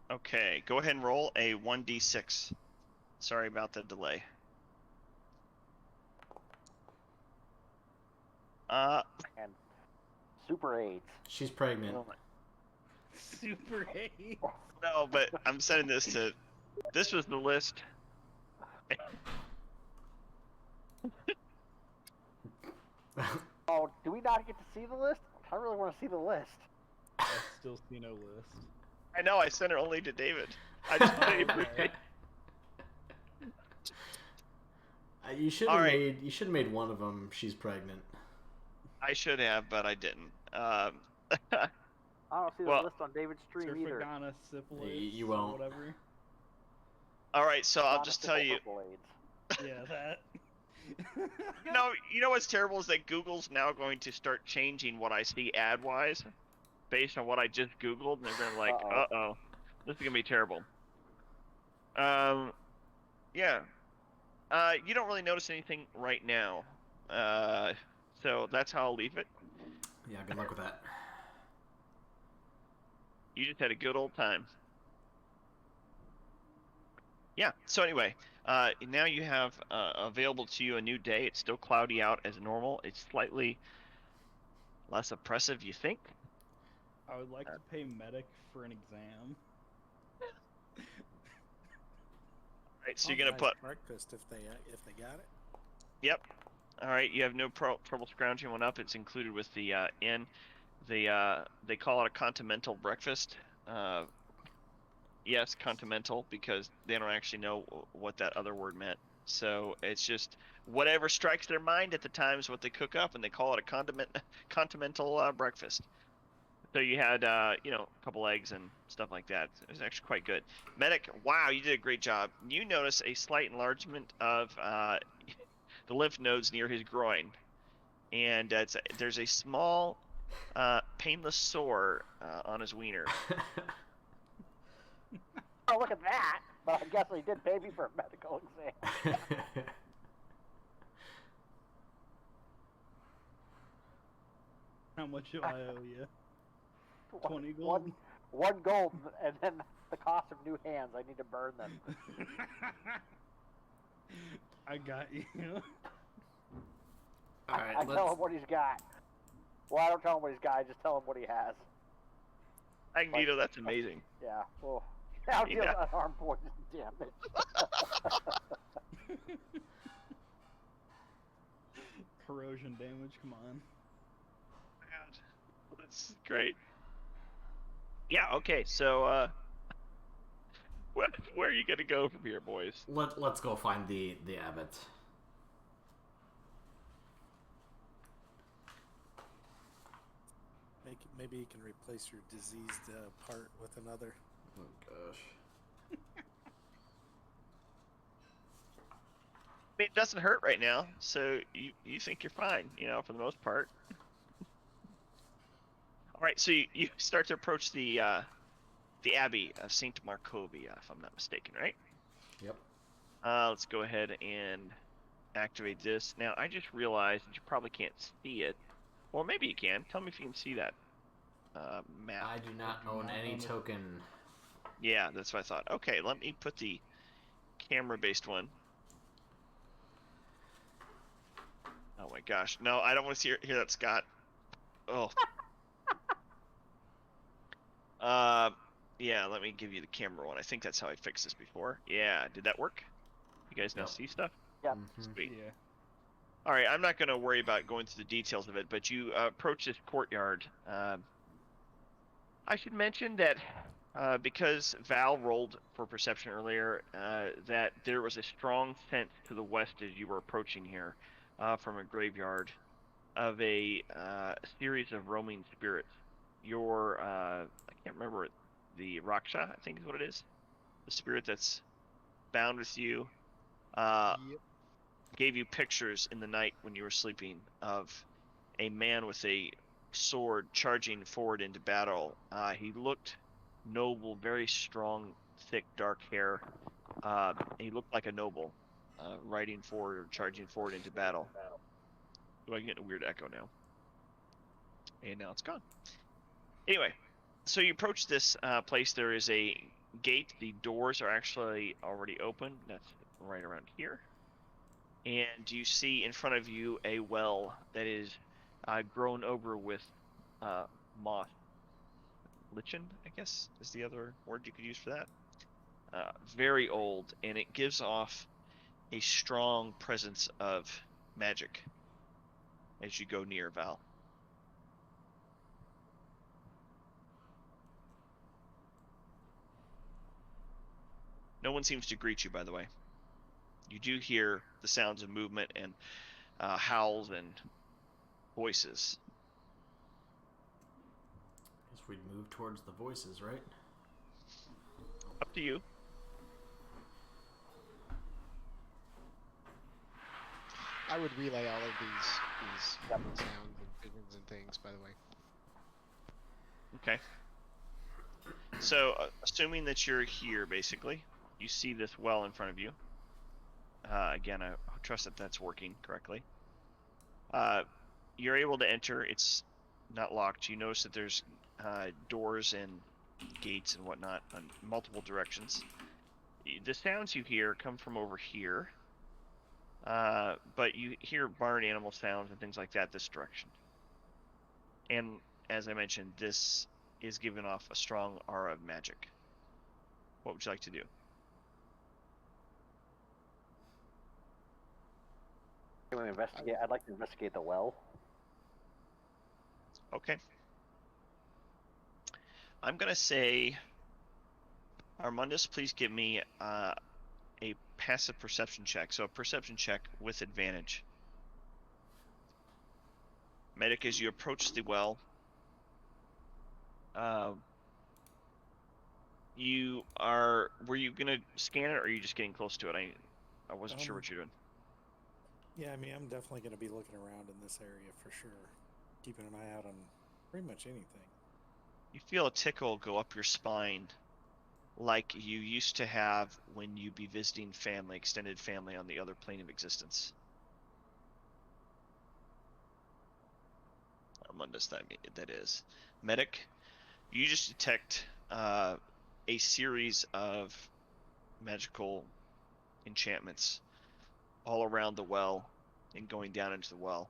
okay, go ahead and roll a 1d6. Sorry about the delay. And Super 8. She's pregnant. Super 8. No, but I'm sending this to. This was the list. Oh, do we not get to see the list? I really want to see the list. I still see no list. I know. I sent it only to David. I just didn't Okay. You should All have right. made. You should have made one of them. She's pregnant. I should have, but I didn't. I don't see the Well- list on David's stream either. Surfagana, syphilis, You or won't. whatever. All right, so I'll Not just a tell simple you. purple AIDS. Yeah, that. You know what's terrible is that Google's now going to start changing what I see ad-wise, based on what I just Googled, and they're going to be like, Uh-oh. this is gonna be terrible. Yeah. You don't really notice anything right now. So that's how I'll leave it. Yeah. Good luck with that. You just had a good old time. Yeah, so anyway, now you have available to you a new day. It's still cloudy out as normal. It's slightly less oppressive, you think? I would like to pay medic for an exam. Alright, so you're going to put... breakfast if they got it. Yep. Alright, you have no trouble scrounging one up. It's included with the inn. They call it a continental breakfast. Yes, continental, because they don't actually know what that other word meant. So it's just whatever strikes their mind at the time is what they cook up, and they call it a continental breakfast. So you had, a couple eggs and stuff like that. It was actually quite good. Medic, wow, you did a great job. You notice a slight enlargement of the lymph nodes near his groin, and there's a small, painless sore on his wiener. Oh, look at that! But I guess he did pay me for a medical exam. How much do I owe you? 20 gold? One gold, and then the cost of new hands. I need to burn them. I got you. All right. I tell him what he's got. Well, I don't tell him what he's got. I just tell him what he has. Magneto, that's amazing. Yeah. Well, I'll deal Yeah. unarmed poison damage. Corrosion damage, come on. That's great. Yeah, okay, so, where are you gonna go from here, boys? Let's go find the abbot. Maybe you can replace your diseased part with another. Oh gosh. I mean, it doesn't hurt right now, so you think you're fine, for the most part. All right, so you start to approach the Abbey of Saint Markovia, if I'm not mistaken, right? Yep. Let's go ahead and activate this. Now, I just realized that you probably can't see it. Or maybe you can. Tell me if you can see that map. I do not own any token. Yeah, that's what I thought. Okay, let me put the camera-based one. Oh my gosh. No, I don't want to hear that, Scott. Oh. Yeah, let me give you the camera one. I think that's how I fixed this before. Yeah, did that work? You guys now Yep. see stuff? Yep. Mhm. Sweet. Yeah. All right, I'm not going to worry about going through the details of it, but you approach this courtyard. I should mention that because Val rolled for perception earlier, that there was a strong sense to the west as you were approaching here from a graveyard of a series of roaming spirits. your I can't remember it, the Raksha, I think is what it is, the spirit that's bound with you, Yep. gave you pictures in the night when you were sleeping of a man with a sword charging forward into battle. He looked noble, very strong, thick, dark hair. He looked like a noble, riding forward or charging forward into battle. Do I get a weird echo now? And now it's gone. Anyway, so you approach this place. There is a gate. The doors are actually already open. That's right around here. And you see in front of you a well that is grown over with moss. Lichen, I guess, is the other word you could use for that. Very old, and it gives off a strong presence of magic as you go near Val. No one seems to greet you, by the way. You do hear the sounds of movement and howls and voices. Guess we'd move towards the voices, right? Up to you. I would relay all of these sounds and visions and things, by the way. Okay. So, assuming that you're here, basically, you see this well in front of you. Again, I trust that that's working correctly. You're able to enter. It's not locked. You notice that there's doors and gates and whatnot on multiple directions. The sounds you hear come from over here, but you hear barn animal sounds and things like that this direction. And as I mentioned, this is giving off a strong aura of magic. What would you like to do? Can we investigate? I'd like to investigate the well. Okay. I'm gonna say, Armandus, please give me a passive perception check. So a perception check with advantage. Medic, as you approach the well, were you gonna scan it, or are you just getting close to it? I wasn't sure what you're doing. Yeah, I mean, I'm definitely going to be looking around in this area for sure, keeping an eye out on pretty much anything. You feel a tickle go up your spine, like you used to have when you'd be visiting family, extended family on the other plane of existence. Armandus, that is. Medic, you just detect a series of magical enchantments all around the well and going down into the well.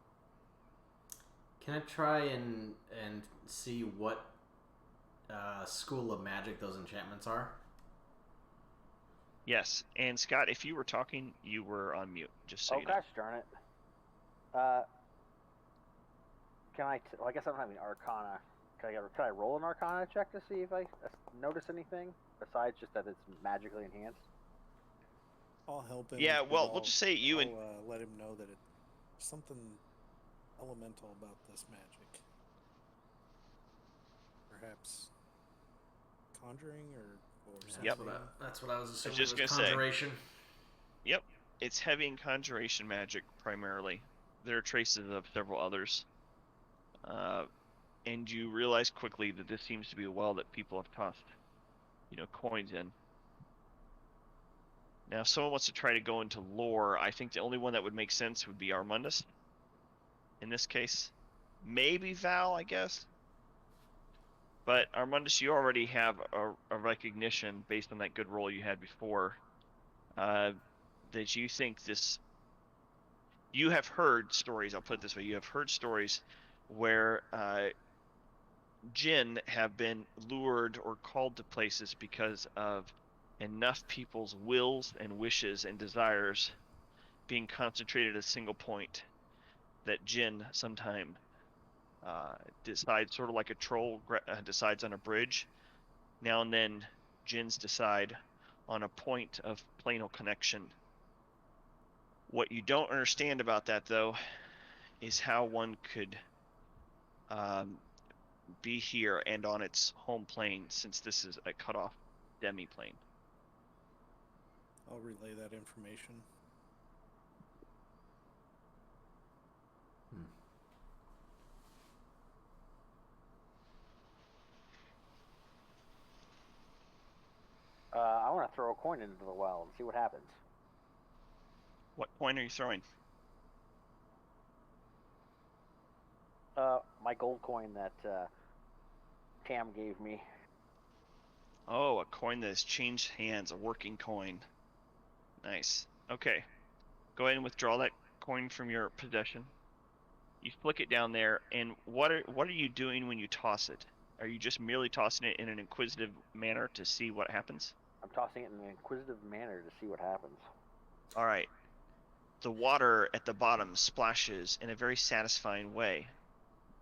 Can I try and see what school of magic those enchantments are? Yes, and Scott, if you were talking, you were on mute, just so Oh you know. gosh darn it! Can I? Well, I guess I'm having Arcana. Can I roll an Arcana check to see if I notice anything besides just that it's magically enhanced? I'll help him. Yeah, but well, we'll just say you and I'll let him know that it's something elemental about this magic. Perhaps conjuring or something. Yep. That's what I was assuming. just was gonna say. conjuration. Yep, it's heavy in conjuration magic primarily. There are traces of several others. And you realize quickly that this seems to be a well that people have tossed, coins in. Now, if someone wants to try to go into lore, I think the only one that would make sense would be Armandus. In this case, maybe Val, I guess. But Armandus, you already have a recognition based on that good roll you had before, that you think this. You have heard stories. I'll put it this way: you have heard stories where jinn have been lured or called to places because of enough people's wills and wishes and desires being concentrated at a single point, that jinn sometime decides, sort of like a troll decides on a bridge. Now and then, jinns decide on a point of planal connection. What you don't understand about that, though, is how one could be here and on its home plane, since this is a cut-off demi-plane. I'll relay that information. I want to throw a coin into the well and see what happens. What coin are you throwing? My gold coin that Cam gave me. Oh, a coin that has changed hands, a working coin. Nice. Okay. Go ahead and withdraw that coin from your possession. You flick it down there, and what are you doing when you toss it? Are you just merely tossing it in an inquisitive manner to see what happens? I'm tossing it in an inquisitive manner to see what happens. All right. The water at the bottom splashes in a very satisfying way.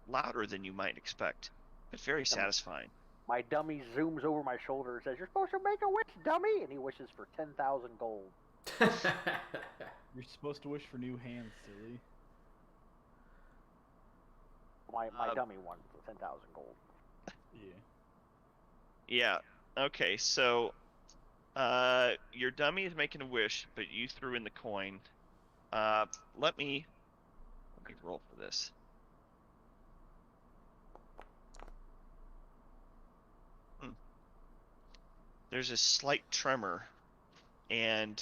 Louder than you might expect, but very satisfying. My dummy zooms over my shoulder and says, "You're supposed to make a wish, dummy!" And he wishes for 10,000 gold. You're supposed to wish for new hands, silly. My dummy one for 10,000 gold. Yeah. Yeah. Okay. So, your dummy is making a wish, but you threw in the coin. Let me roll for this. There's a slight tremor, and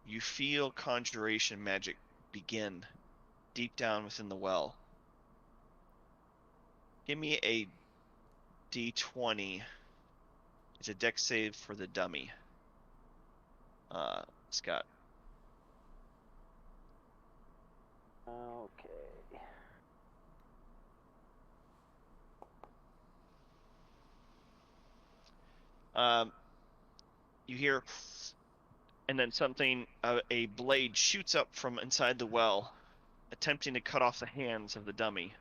you feel conjuration magic begin deep down within the well. Give me a D20. It's a dex save for the dummy. Scott. Okay. You hear, and then something, a blade shoots up from inside the well, attempting to cut off the hands of the dummy,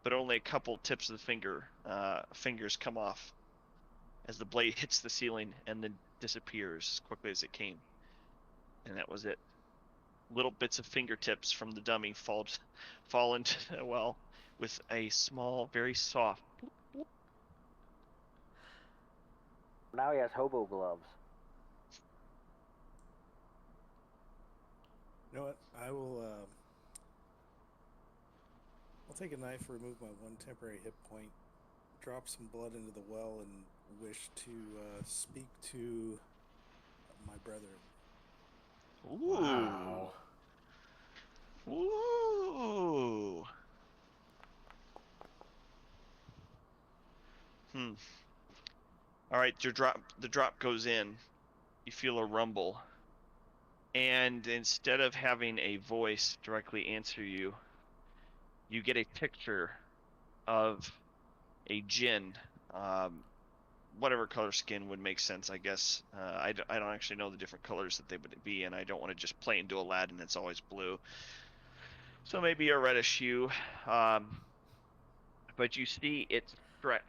but only a couple tips of the fingers come off as the blade hits the ceiling and then disappears as quickly as it came. And that was it. Little bits of fingertips from the dummy fall into the well with a small, very soft. Now he has hobo gloves. You know what? I'll take a knife, remove my one temporary hit point, drop some blood into the well, and wish to speak to my brethren. Ooh. Wow. Ooh. All right, the drop goes in. You feel a rumble. And instead of having a voice directly answer you, you get a picture of a djinn. Whatever color skin would make sense, I guess. I don't actually know the different colors that they would be, and I don't want to just play into Aladdin. It's always blue. So maybe a reddish hue. But you see it's stretched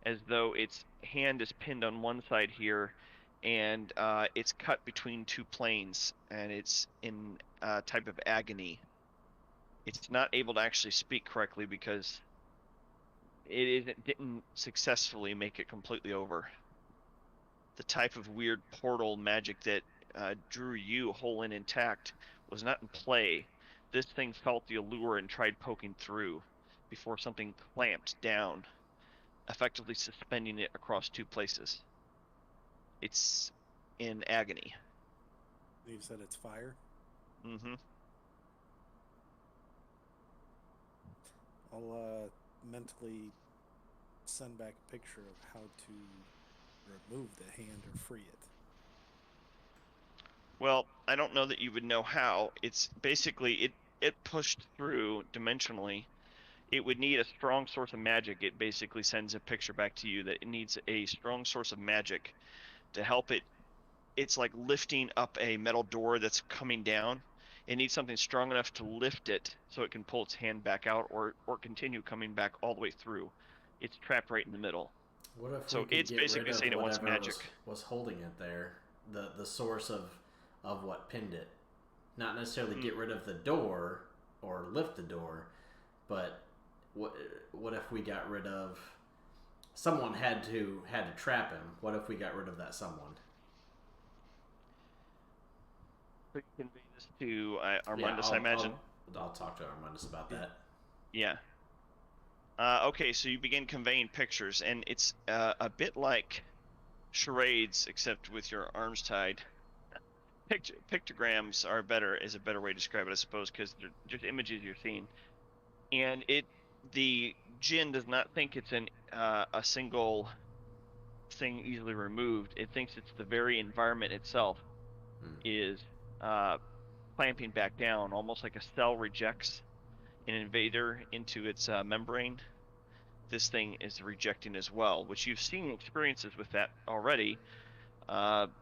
as though its hand is pinned on one side here, and it's cut between two planes, and it's in a type of agony. It's not able to actually speak correctly because it didn't successfully make it completely over. The type of weird portal magic that drew you whole and intact was not in play. This thing felt the allure and tried poking through before something clamped down, effectively suspending it across two places. It's in agony. You said it's fire? Mm-hmm. I'll mentally send back a picture of how to remove the hand or free it. Well, I don't know that you would know how. It's basically it pushed through dimensionally. It would need a strong source of magic. It basically sends a picture back to you that it needs a strong source of magic to help it. It's like lifting up a metal door that's coming down. It needs something strong enough to lift it so it can pull its hand back out or continue coming back all the way through. It's trapped right in the middle. What if So we could it's get basically rid of saying it wants whatever magic. was holding it there, the source of what pinned it? Not necessarily get rid of the door or lift the door, but what if we got rid of someone had to trap him? What if we got rid of that someone? So you convey this to Yeah, Armandus, I imagine. I'll talk to Armandus about that. Yeah. Okay, so you begin conveying pictures, and it's a bit like charades, except with your arms tied. Pictograms is a better way to describe it, I suppose, because they're just images you're seeing. And the Jinn does not think it's a single thing easily removed. It thinks it's the very environment itself is clamping back down, almost like a cell rejects an invader into its membrane. This thing is rejecting as well, which you've seen experiences with that already,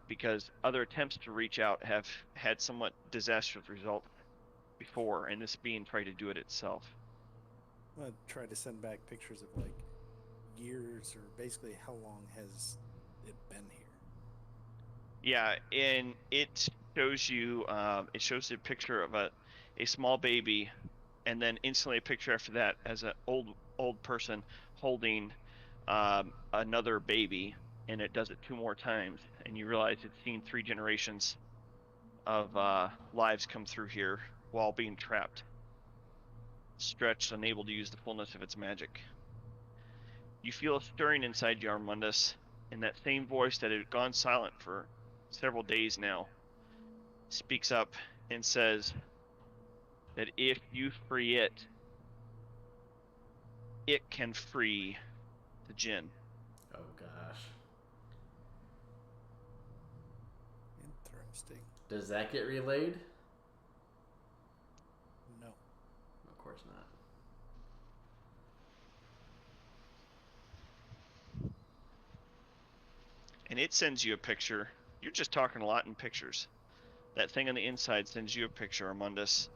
because other attempts to reach out have had somewhat disastrous results before, and this being tried to do it itself. I'm gonna try to send back pictures of like years or basically how long has it been here. Yeah, and it shows you it shows a picture of a small baby, and then instantly a picture after that as an old person holding another baby, and it does it 2 more times, and you realize it's seen 3 generations of lives come through here while being trapped, stretched, unable to use the fullness of its magic. You feel a stirring inside you, Armandus, and that same voice that had gone silent for several days now speaks up and says that if you free it, it can free the Jinn. Oh gosh. Interesting. Does that get relayed? No. Of course not. And it sends you a picture. You're just talking a lot in pictures. That thing on the inside sends you a picture, Armandus,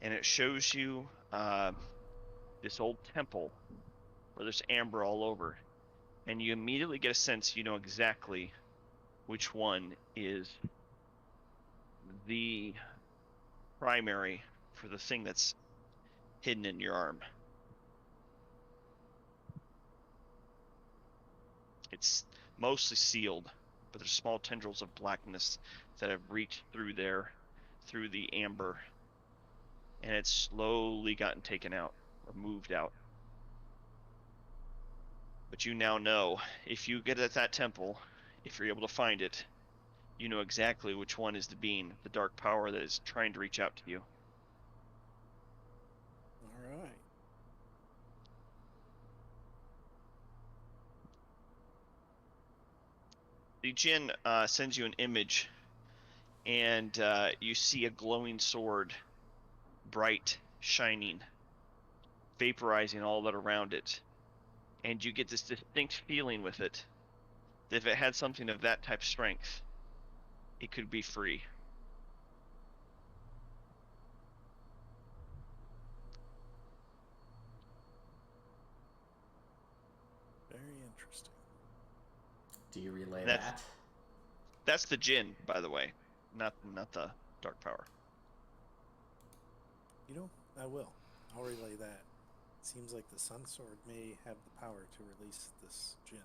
and it shows you this old temple where there's amber all over, and you immediately get a sense you know exactly which one is the primary for the thing that's hidden in your arm. It's mostly sealed, but there's small tendrils of blackness that have reached through there, through the amber, and it's slowly gotten taken out or moved out. But you now know, if you get at that temple, if you're able to find it, you know exactly which one is the being, the dark power that is trying to reach out to you. All right. The Jinn sends you an image, and you see a glowing sword, bright, shining, vaporizing all that around it. And you get this distinct feeling with it that if it had something of that type of strength, it could be free. Very interesting. Do you relay That's- that? That's the Jinn, by the way, not the dark power. You know, I will. I'll relay that. Seems like the Sun Sword may have the power to release this Jinn.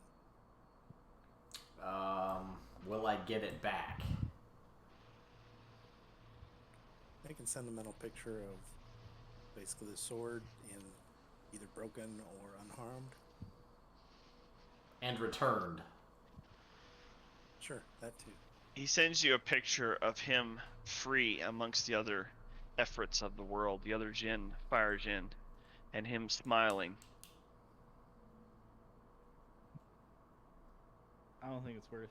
Will I get it back? I can send a mental picture of basically the sword in either broken or unharmed. And returned. Sure, that too. He sends you a picture of him free amongst the other efforts of the world, the other Jinn, fire Jinn, and him smiling. I don't think it's worth.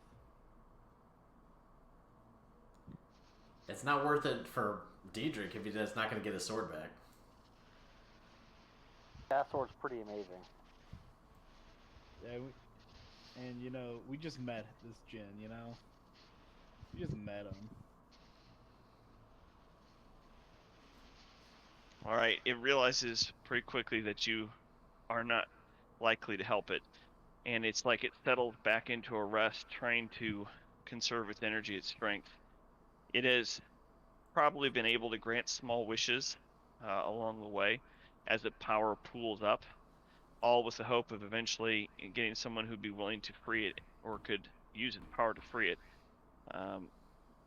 It's not worth it for Diedrich if he's not going to get his sword back. That sword's pretty amazing. Yeah, and you know, we just met this Jinn. You know, we just met him. All right, it realizes pretty quickly that you are not likely to help it, and it's like it settles back into a rest, trying to conserve its energy, its strength. It has probably been able to grant small wishes along the way as the power pools up, all with the hope of eventually getting someone who'd be willing to free it or could use its power to free it.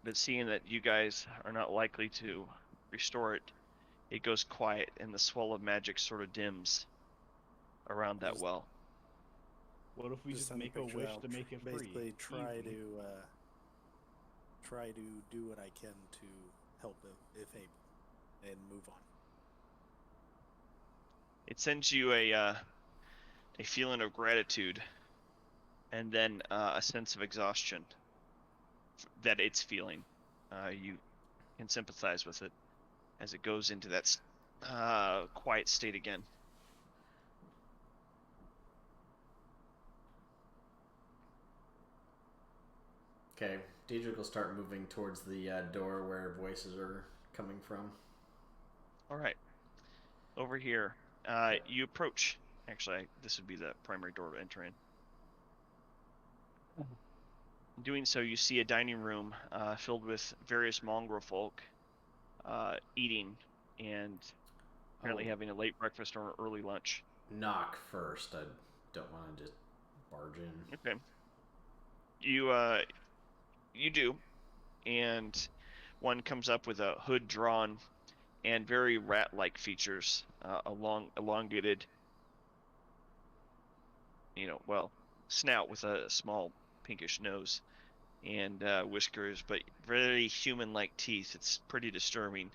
But seeing that you guys are not likely to restore it, it goes quiet and the swell of magic sort of dims around that Just- well. What if we just send make a picture wish out, to make it free? basically try Easy. to do what I can to help if able, and move on. It sends you a feeling of gratitude, and then a sense of exhaustion that it's feeling. You can sympathize with it as it goes into that quiet state again. Okay, Deidre will start moving towards the door where voices are coming from. All right, over here, you approach. Actually, this would be the primary door to enter in. In doing so, you see a dining room filled with various mongrel folk eating and apparently having a late breakfast or early lunch. Knock first. I don't want to just barge in. Okay. You do, and one comes up with a hood drawn and very rat-like features, elongated, snout with a small pinkish nose and whiskers, but very human-like teeth. It's pretty disturbing,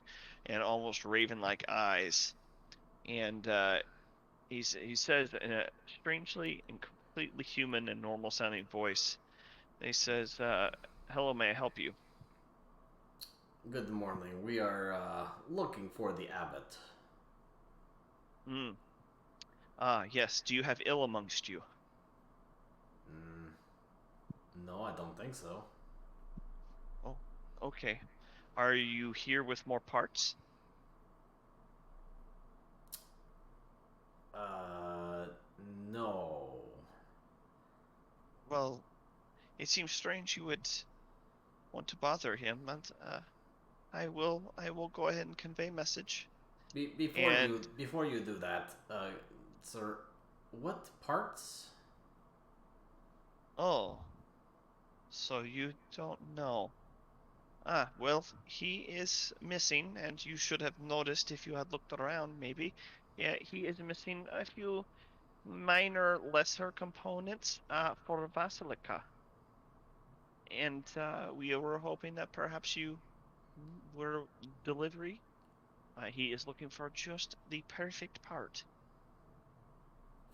and almost raven-like eyes. And he says in a strangely and completely human and normal-sounding voice, he says, "Hello, may I help you?" Good morning. We are looking for the abbot. Yes. Do you have ill amongst you? No, I don't think so. Oh, okay. Are you here with more parts? No. Well, it seems strange you would want to bother him, and I will go ahead and convey message. Before you do that, sir, what parts? Oh, so you don't know. Ah, well, he is missing, and you should have noticed if you had looked around, maybe. Yeah, he is missing a few minor, lesser components for Basilica. And we were hoping that perhaps you were delivery. He is looking for just the perfect part.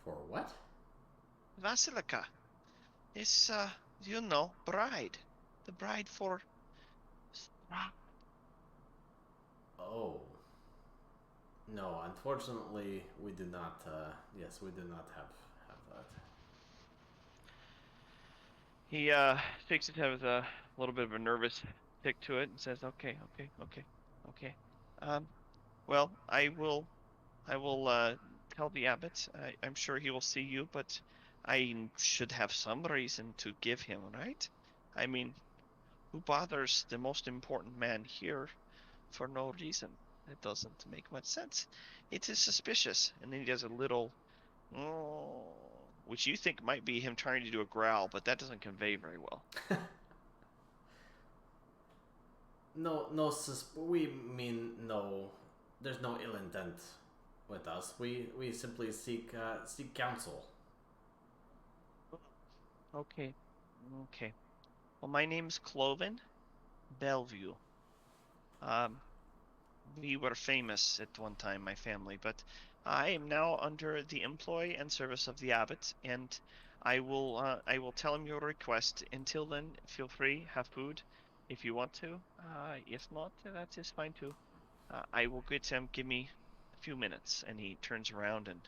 For what? Basilica. This, bride. The bride for Strahd. Oh. No, unfortunately, we do not. Yes, we do not have that. He shakes his head with a little bit of a nervous tick to it and says, "Okay. Well, I will tell the abbot. I'm sure he will see you, but I should have some reason to give him, right? I mean, who bothers the most important man here for no reason? It doesn't make much sense. It is suspicious." And then he does a little, oh, which you think might be him trying to do a growl, but that doesn't convey very well. No, we mean no. There's no ill intent with us. We simply seek counsel. Okay. Well, my name's Cloven Bellevue. We were famous at one time, my family, but I am now under the employ and service of the abbot, and I will tell him your request. Until then, feel free, have food if you want to. If not, that is fine too. I will get him. Give me a few minutes, and he turns around and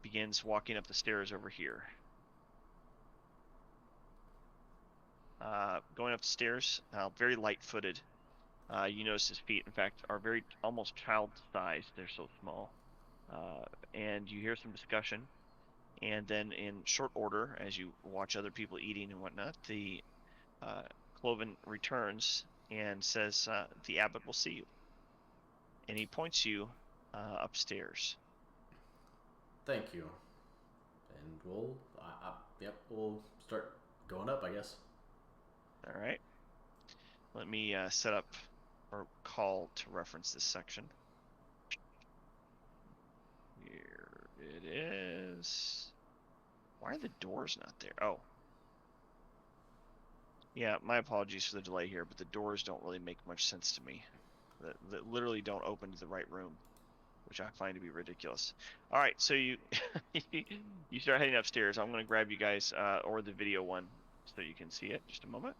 begins walking up the stairs over here. Going up the stairs, very light-footed. You notice his feet, in fact, are very almost child-sized. They're so small. And you hear some discussion. And then in short order, as you watch other people eating and whatnot, the Cloven returns and says, "The abbot will see you." And he points you upstairs. Thank you. and we'll we'll start going up, I guess. All right. Let me set up or call to reference this section. Here it is. Why are the doors not there? Oh. Yeah, my apologies for the delay here, but the doors don't really make much sense to me. That literally don't open to the right room, which I find to be ridiculous. All right, so you you start heading upstairs. I'm going to grab you guys, or the video one, so you can see it. Just a moment.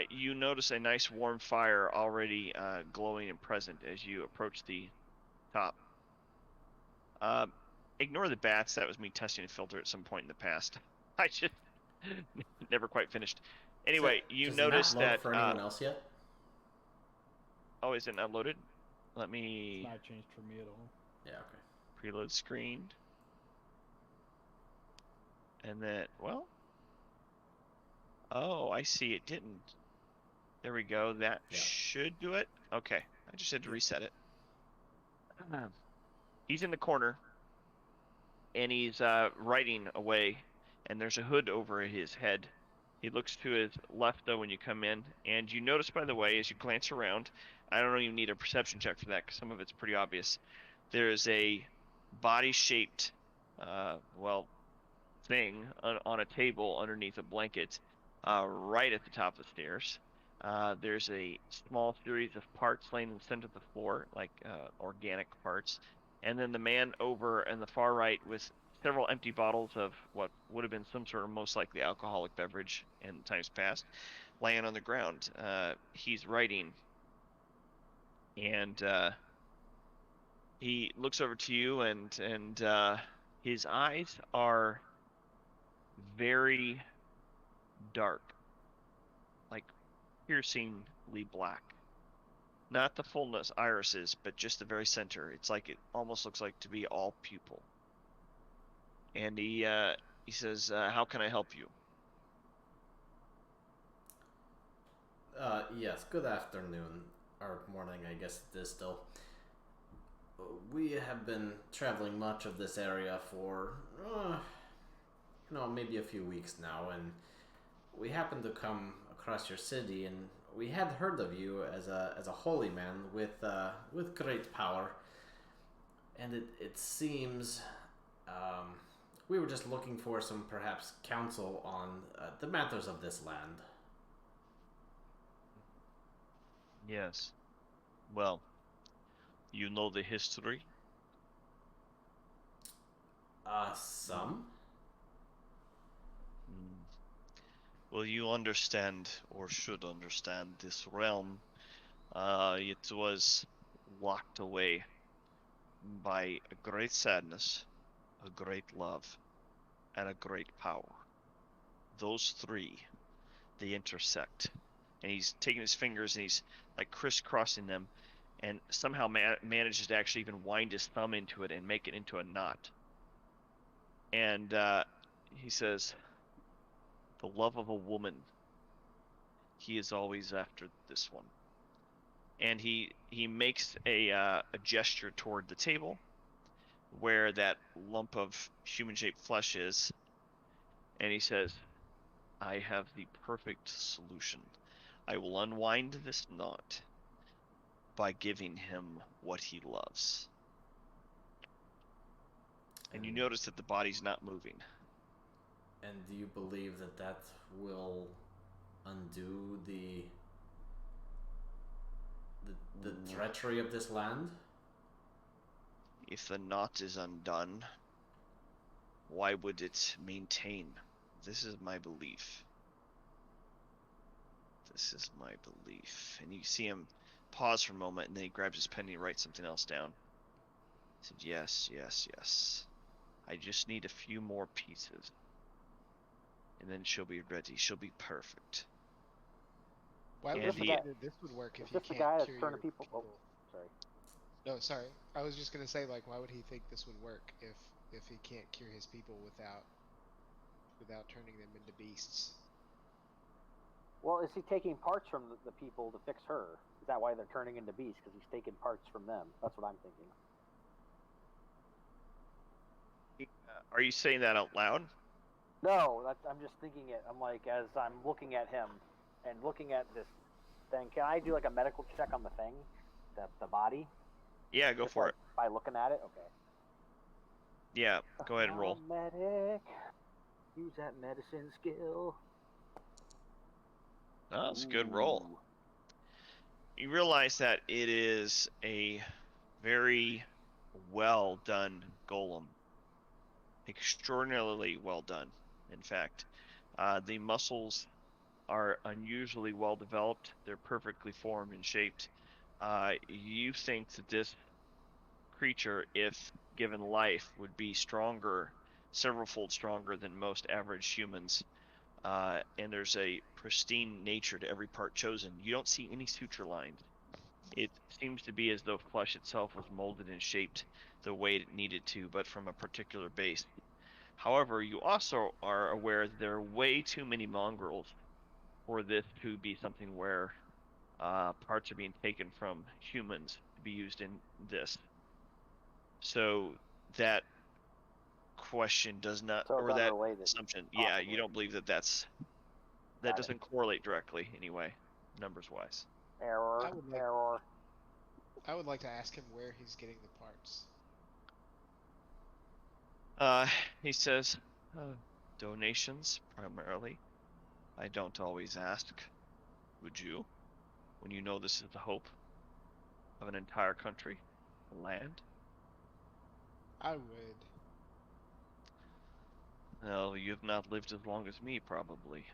You notice a nice warm fire already glowing and present as you approach the top. Ignore the bats. That was me testing a filter at some point in the past. I just never quite finished. Anyway, you notice does the map load that. for anyone else yet? Oh, is it not loaded? Let It's me not changed for me at all. Yeah, okay. preload screen. And then, well. Oh, I see. It didn't. There we go. That Yeah. should do it. Okay. I just had to reset it. He's in the corner. And he's writing away. And there's a hood over his head. He looks to his left, though, when you come in. And you notice, by the way, as you glance around, I don't even need a perception check for that, because some of it's pretty obvious. There's a body-shaped, thing on a table underneath a blanket, right at the top of the stairs. There's a small series of parts laying in the center of the floor, like organic parts. And then the man over in the far right with several empty bottles of what would have been some sort of most likely alcoholic beverage in times past, laying on the ground. He's writing, and he looks over to you, and his eyes are very dark, like piercingly black. Not the fullness irises, but just the very center. It's like it almost looks like to be all pupil. And he says, "How can I help you?" Yes, good afternoon, or morning, I guess it is still. We have been traveling much of this area for, maybe a few weeks now, and we happened to come across your city, and we had heard of you as a holy man with great power. And it seems we were just looking for some perhaps counsel on the matters of this land. Yes. Well, you know the history? Some? Well, you understand, or should understand, this realm. It was locked away by a great sadness, a great love, and a great power. Those three, they intersect. And he's taking his fingers and he's like crisscrossing them, and somehow manages to actually even wind his thumb into it and make it into a knot. And he says, "The love of a woman, he is always after this one." And he makes a gesture toward the table where that lump of human-shaped flesh is, and he says, "I have the perfect solution. I will unwind this knot by giving him what he loves." And you notice that the body's not moving. And do you believe that will undo the treachery of this land? If the knot is undone, why would it maintain? This is my belief. This is my belief. And you see him pause for a moment, and then he grabs his pen and he writes something else down. He said, "Yes, yes, yes. I just need a few more pieces. And then she'll be ready. She'll be perfect." Why And would he- you think this would work if Is you this the can't guy that's cure turning your people? people? Oh, sorry. No, sorry. I was just gonna say, like, why would he think this would work if he can't cure his people without turning them into beasts? Well, is he taking parts from the people to fix her? Is that why they're turning into beasts? Because he's taking parts from them. That's what I'm thinking. Are you saying that out loud? No, I'm just thinking it. I'm like, as I'm looking at him and looking at this thing, can I do like a medical check on the thing, the body? Yeah, go Just for like it. by looking at it. Okay. Yeah, go ahead and roll. Medic. Use that medicine skill. Oh, it's a good roll. Ooh. You realize that it is a very well done golem. Extraordinarily well done, in fact. The muscles are unusually well developed. They're perfectly formed and shaped. You think that this creature, if given life, would be stronger, several-fold stronger than most average humans. And there's a pristine nature to every part chosen. You don't see any suture lines. It seems to be as though flesh itself was molded and shaped the way it needed to, but from a particular base. However, you also are aware that there are way too many mongrels for this to be something where parts are being taken from humans to be used in this. So that question does not, So it's or that unrelated. assumption, yeah, Possibly. you don't believe that that Got it. doesn't correlate directly anyway, numbers-wise. Error. Error. I would like to ask him where he's getting the parts. He says, donations primarily. I don't always ask. Would you? When you know this is the hope of an entire country, a land? I would. Well, you've not lived as long as me, probably.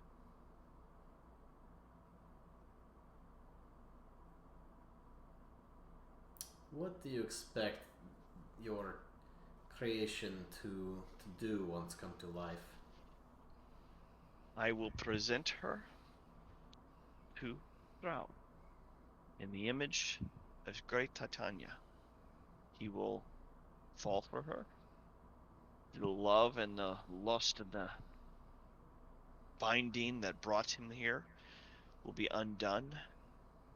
What do you expect your creation to do once come to life? I will present her to Strahd in the image of great Titania. He will fall for her. The love and the lust and the binding that brought him here will be undone,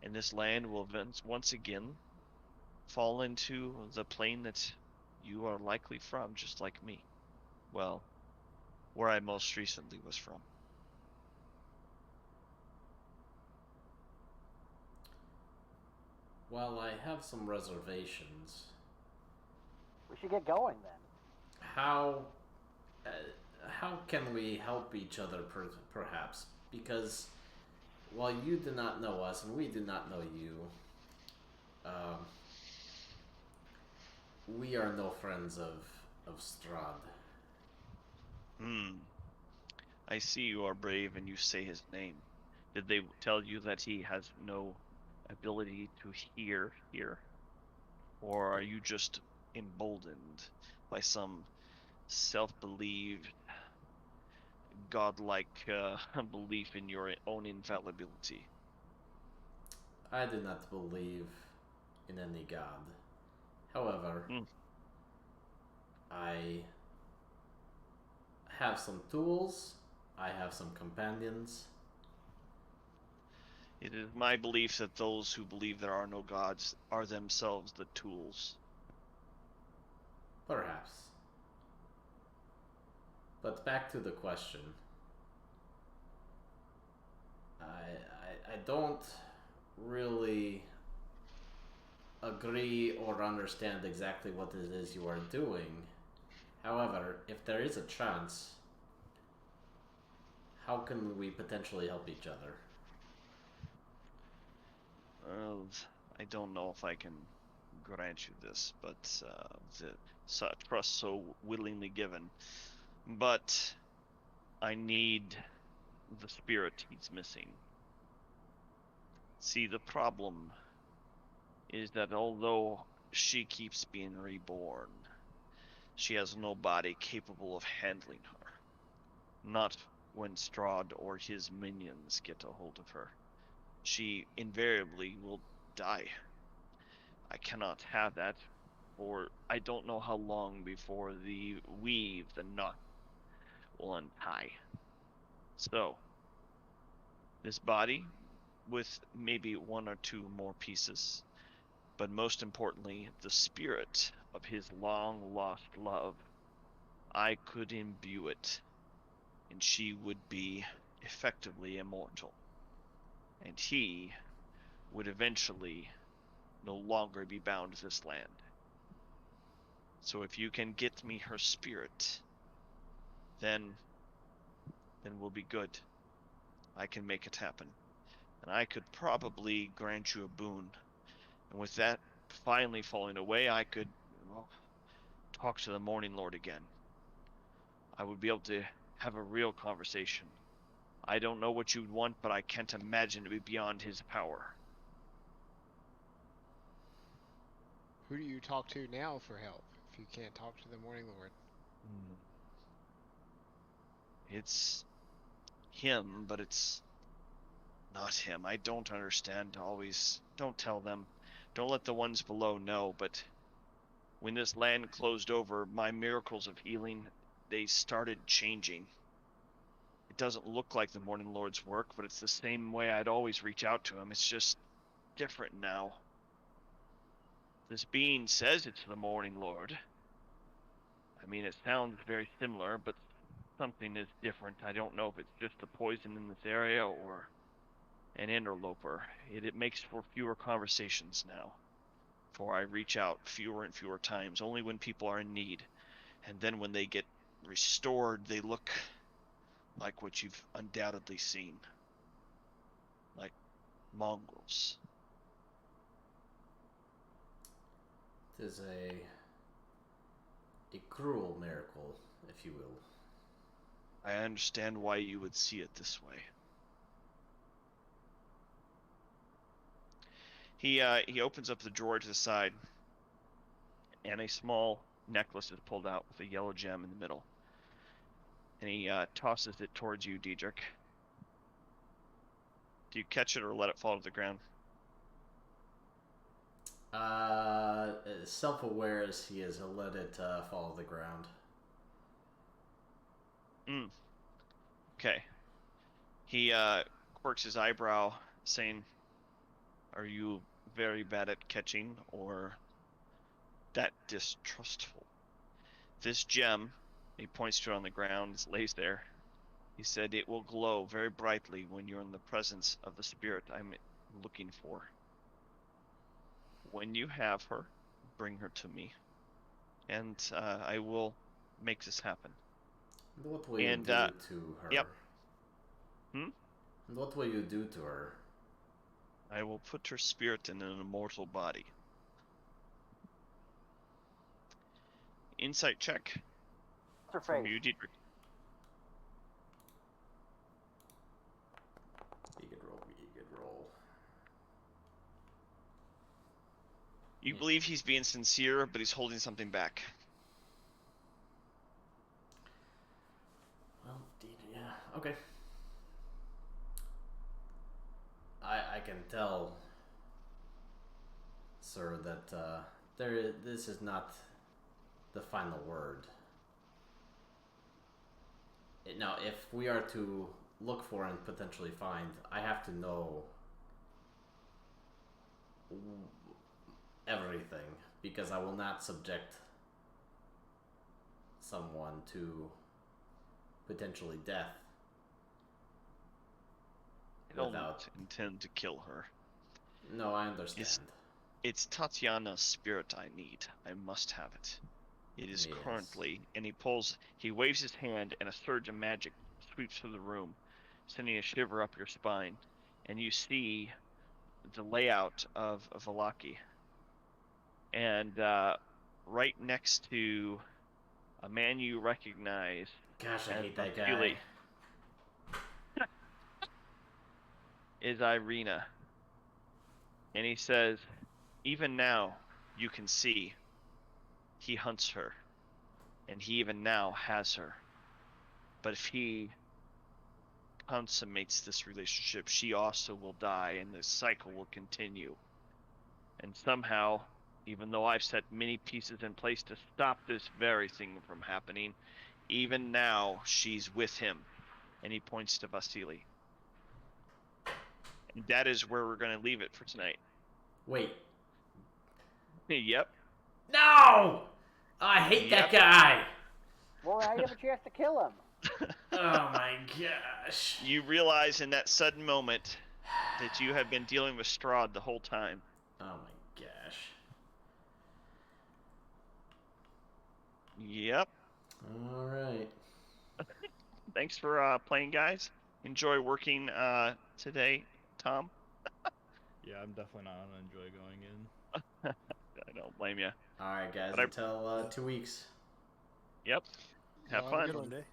and this land will once again fall into the plane that you are likely from, just like me. Well, where I most recently was from. Well, I have some reservations. We should get going then. How uh, how can we help each other, perhaps? Because while you do not know us and we do not know you, um, we are no friends of Strahd. I see you are brave and you say his name. Did they tell you that he has no ability to hear here? Or are you just emboldened by some self-believed, godlike belief in your own infallibility? I do not believe in any god. However, I have some tools, I have some companions. It is my belief that those who believe there are no gods are themselves the tools. Perhaps. But back to the question. I don't really agree or understand exactly what it is you are doing. However, if there is a chance, how can we potentially help each other? Well, I don't know if I can grant you this, but the trust so willingly given. But I need the spirit he's missing. See, the problem is that although she keeps being reborn, she has no body capable of handling her. Not when Strahd or his minions get a hold of her. She invariably will die. I cannot have that, or I don't know how long before the knot, will untie. So, this body, with maybe one or two more pieces, but most importantly, the spirit of his long lost love, I could imbue it, and she would be effectively immortal. And he would eventually no longer be bound to this land. So if you can get me her spirit, then we'll be good. I can make it happen. And I could probably grant you a boon. And with that finally falling away, I could talk to the Morning Lord again. I would be able to have a real conversation. I don't know what you'd want, but I can't imagine it would be beyond his power. Who do you talk to now for help if you can't talk to the Morning Lord? It's him, but it's not him. I don't understand always. Don't tell them. Don't let the ones below know, but when this land closed over, my miracles of healing, they started changing. It doesn't look like the Morning Lord's work, but it's the same way I'd always reach out to him. It's just different now. This being says it's the Morning Lord. I mean, it sounds very similar, but something is different. I don't know if it's just the poison in this area or an interloper. It makes for fewer conversations now. For I reach out fewer and fewer times, only when people are in need. And then when they get restored, they look like what you've undoubtedly seen. Like mongrels. It is a cruel miracle, if you will. I understand why you would see it this way. He opens up the drawer to the side, and a small necklace is pulled out with a yellow gem in the middle. And he tosses it towards you, Diedrich. Do you catch it or let it fall to the ground? Self-aware as he is, he'll let it fall to the ground. Okay. He quirks his eyebrow, saying, "Are you very bad at catching, or that distrustful?" This gem, he points to it on the ground, it lays there. He said, "It will glow very brightly when you're in the presence of the spirit I'm looking for. When you have her, bring her to me, and I will make this happen." What will you do to her? Yep. What will you do to her? I will put her spirit in an immortal body. Insight check What's her from face? you, Diedrich. Be a good roll. You believe he's being sincere, but he's holding something back. Well, yeah, okay. I can tell, sir, that this is not the final word. Now, if we are to look for and potentially find, I have to know everything, because I will not subject someone to potentially death. I don't intend to kill her. No, I understand. It's Tatiana's spirit I need. I must have it. It is Yes. currently, and he waves his hand, and a surge of magic sweeps through the room, sending a shiver up your spine, and you see the layout of Valaki. And right next to a man you recognize. Gosh, I hate that Vasily, guy. is Irina. And he says, "Even now, you can see he hunts her, and he even now has her. But if he consummates this relationship, she also will die, and the cycle will continue. And somehow, even though I've set many pieces in place to stop this very thing from happening, even now, she's with him." And he points to Vasily. And that is where we're going to leave it for tonight. Wait. Yep. No! I hate that guy! Well, now you have a chance to kill him. Oh my gosh. You realize in that sudden moment that you have been dealing with Strahd the whole time. Oh my gosh. Yep. All right. Thanks for playing, guys. Enjoy working today, Tom. Yeah, I'm definitely not gonna enjoy going in. I don't blame you. All right, guys. But I- Until 2 weeks. Yep. Have Y'all have a fun. good one. Fun day.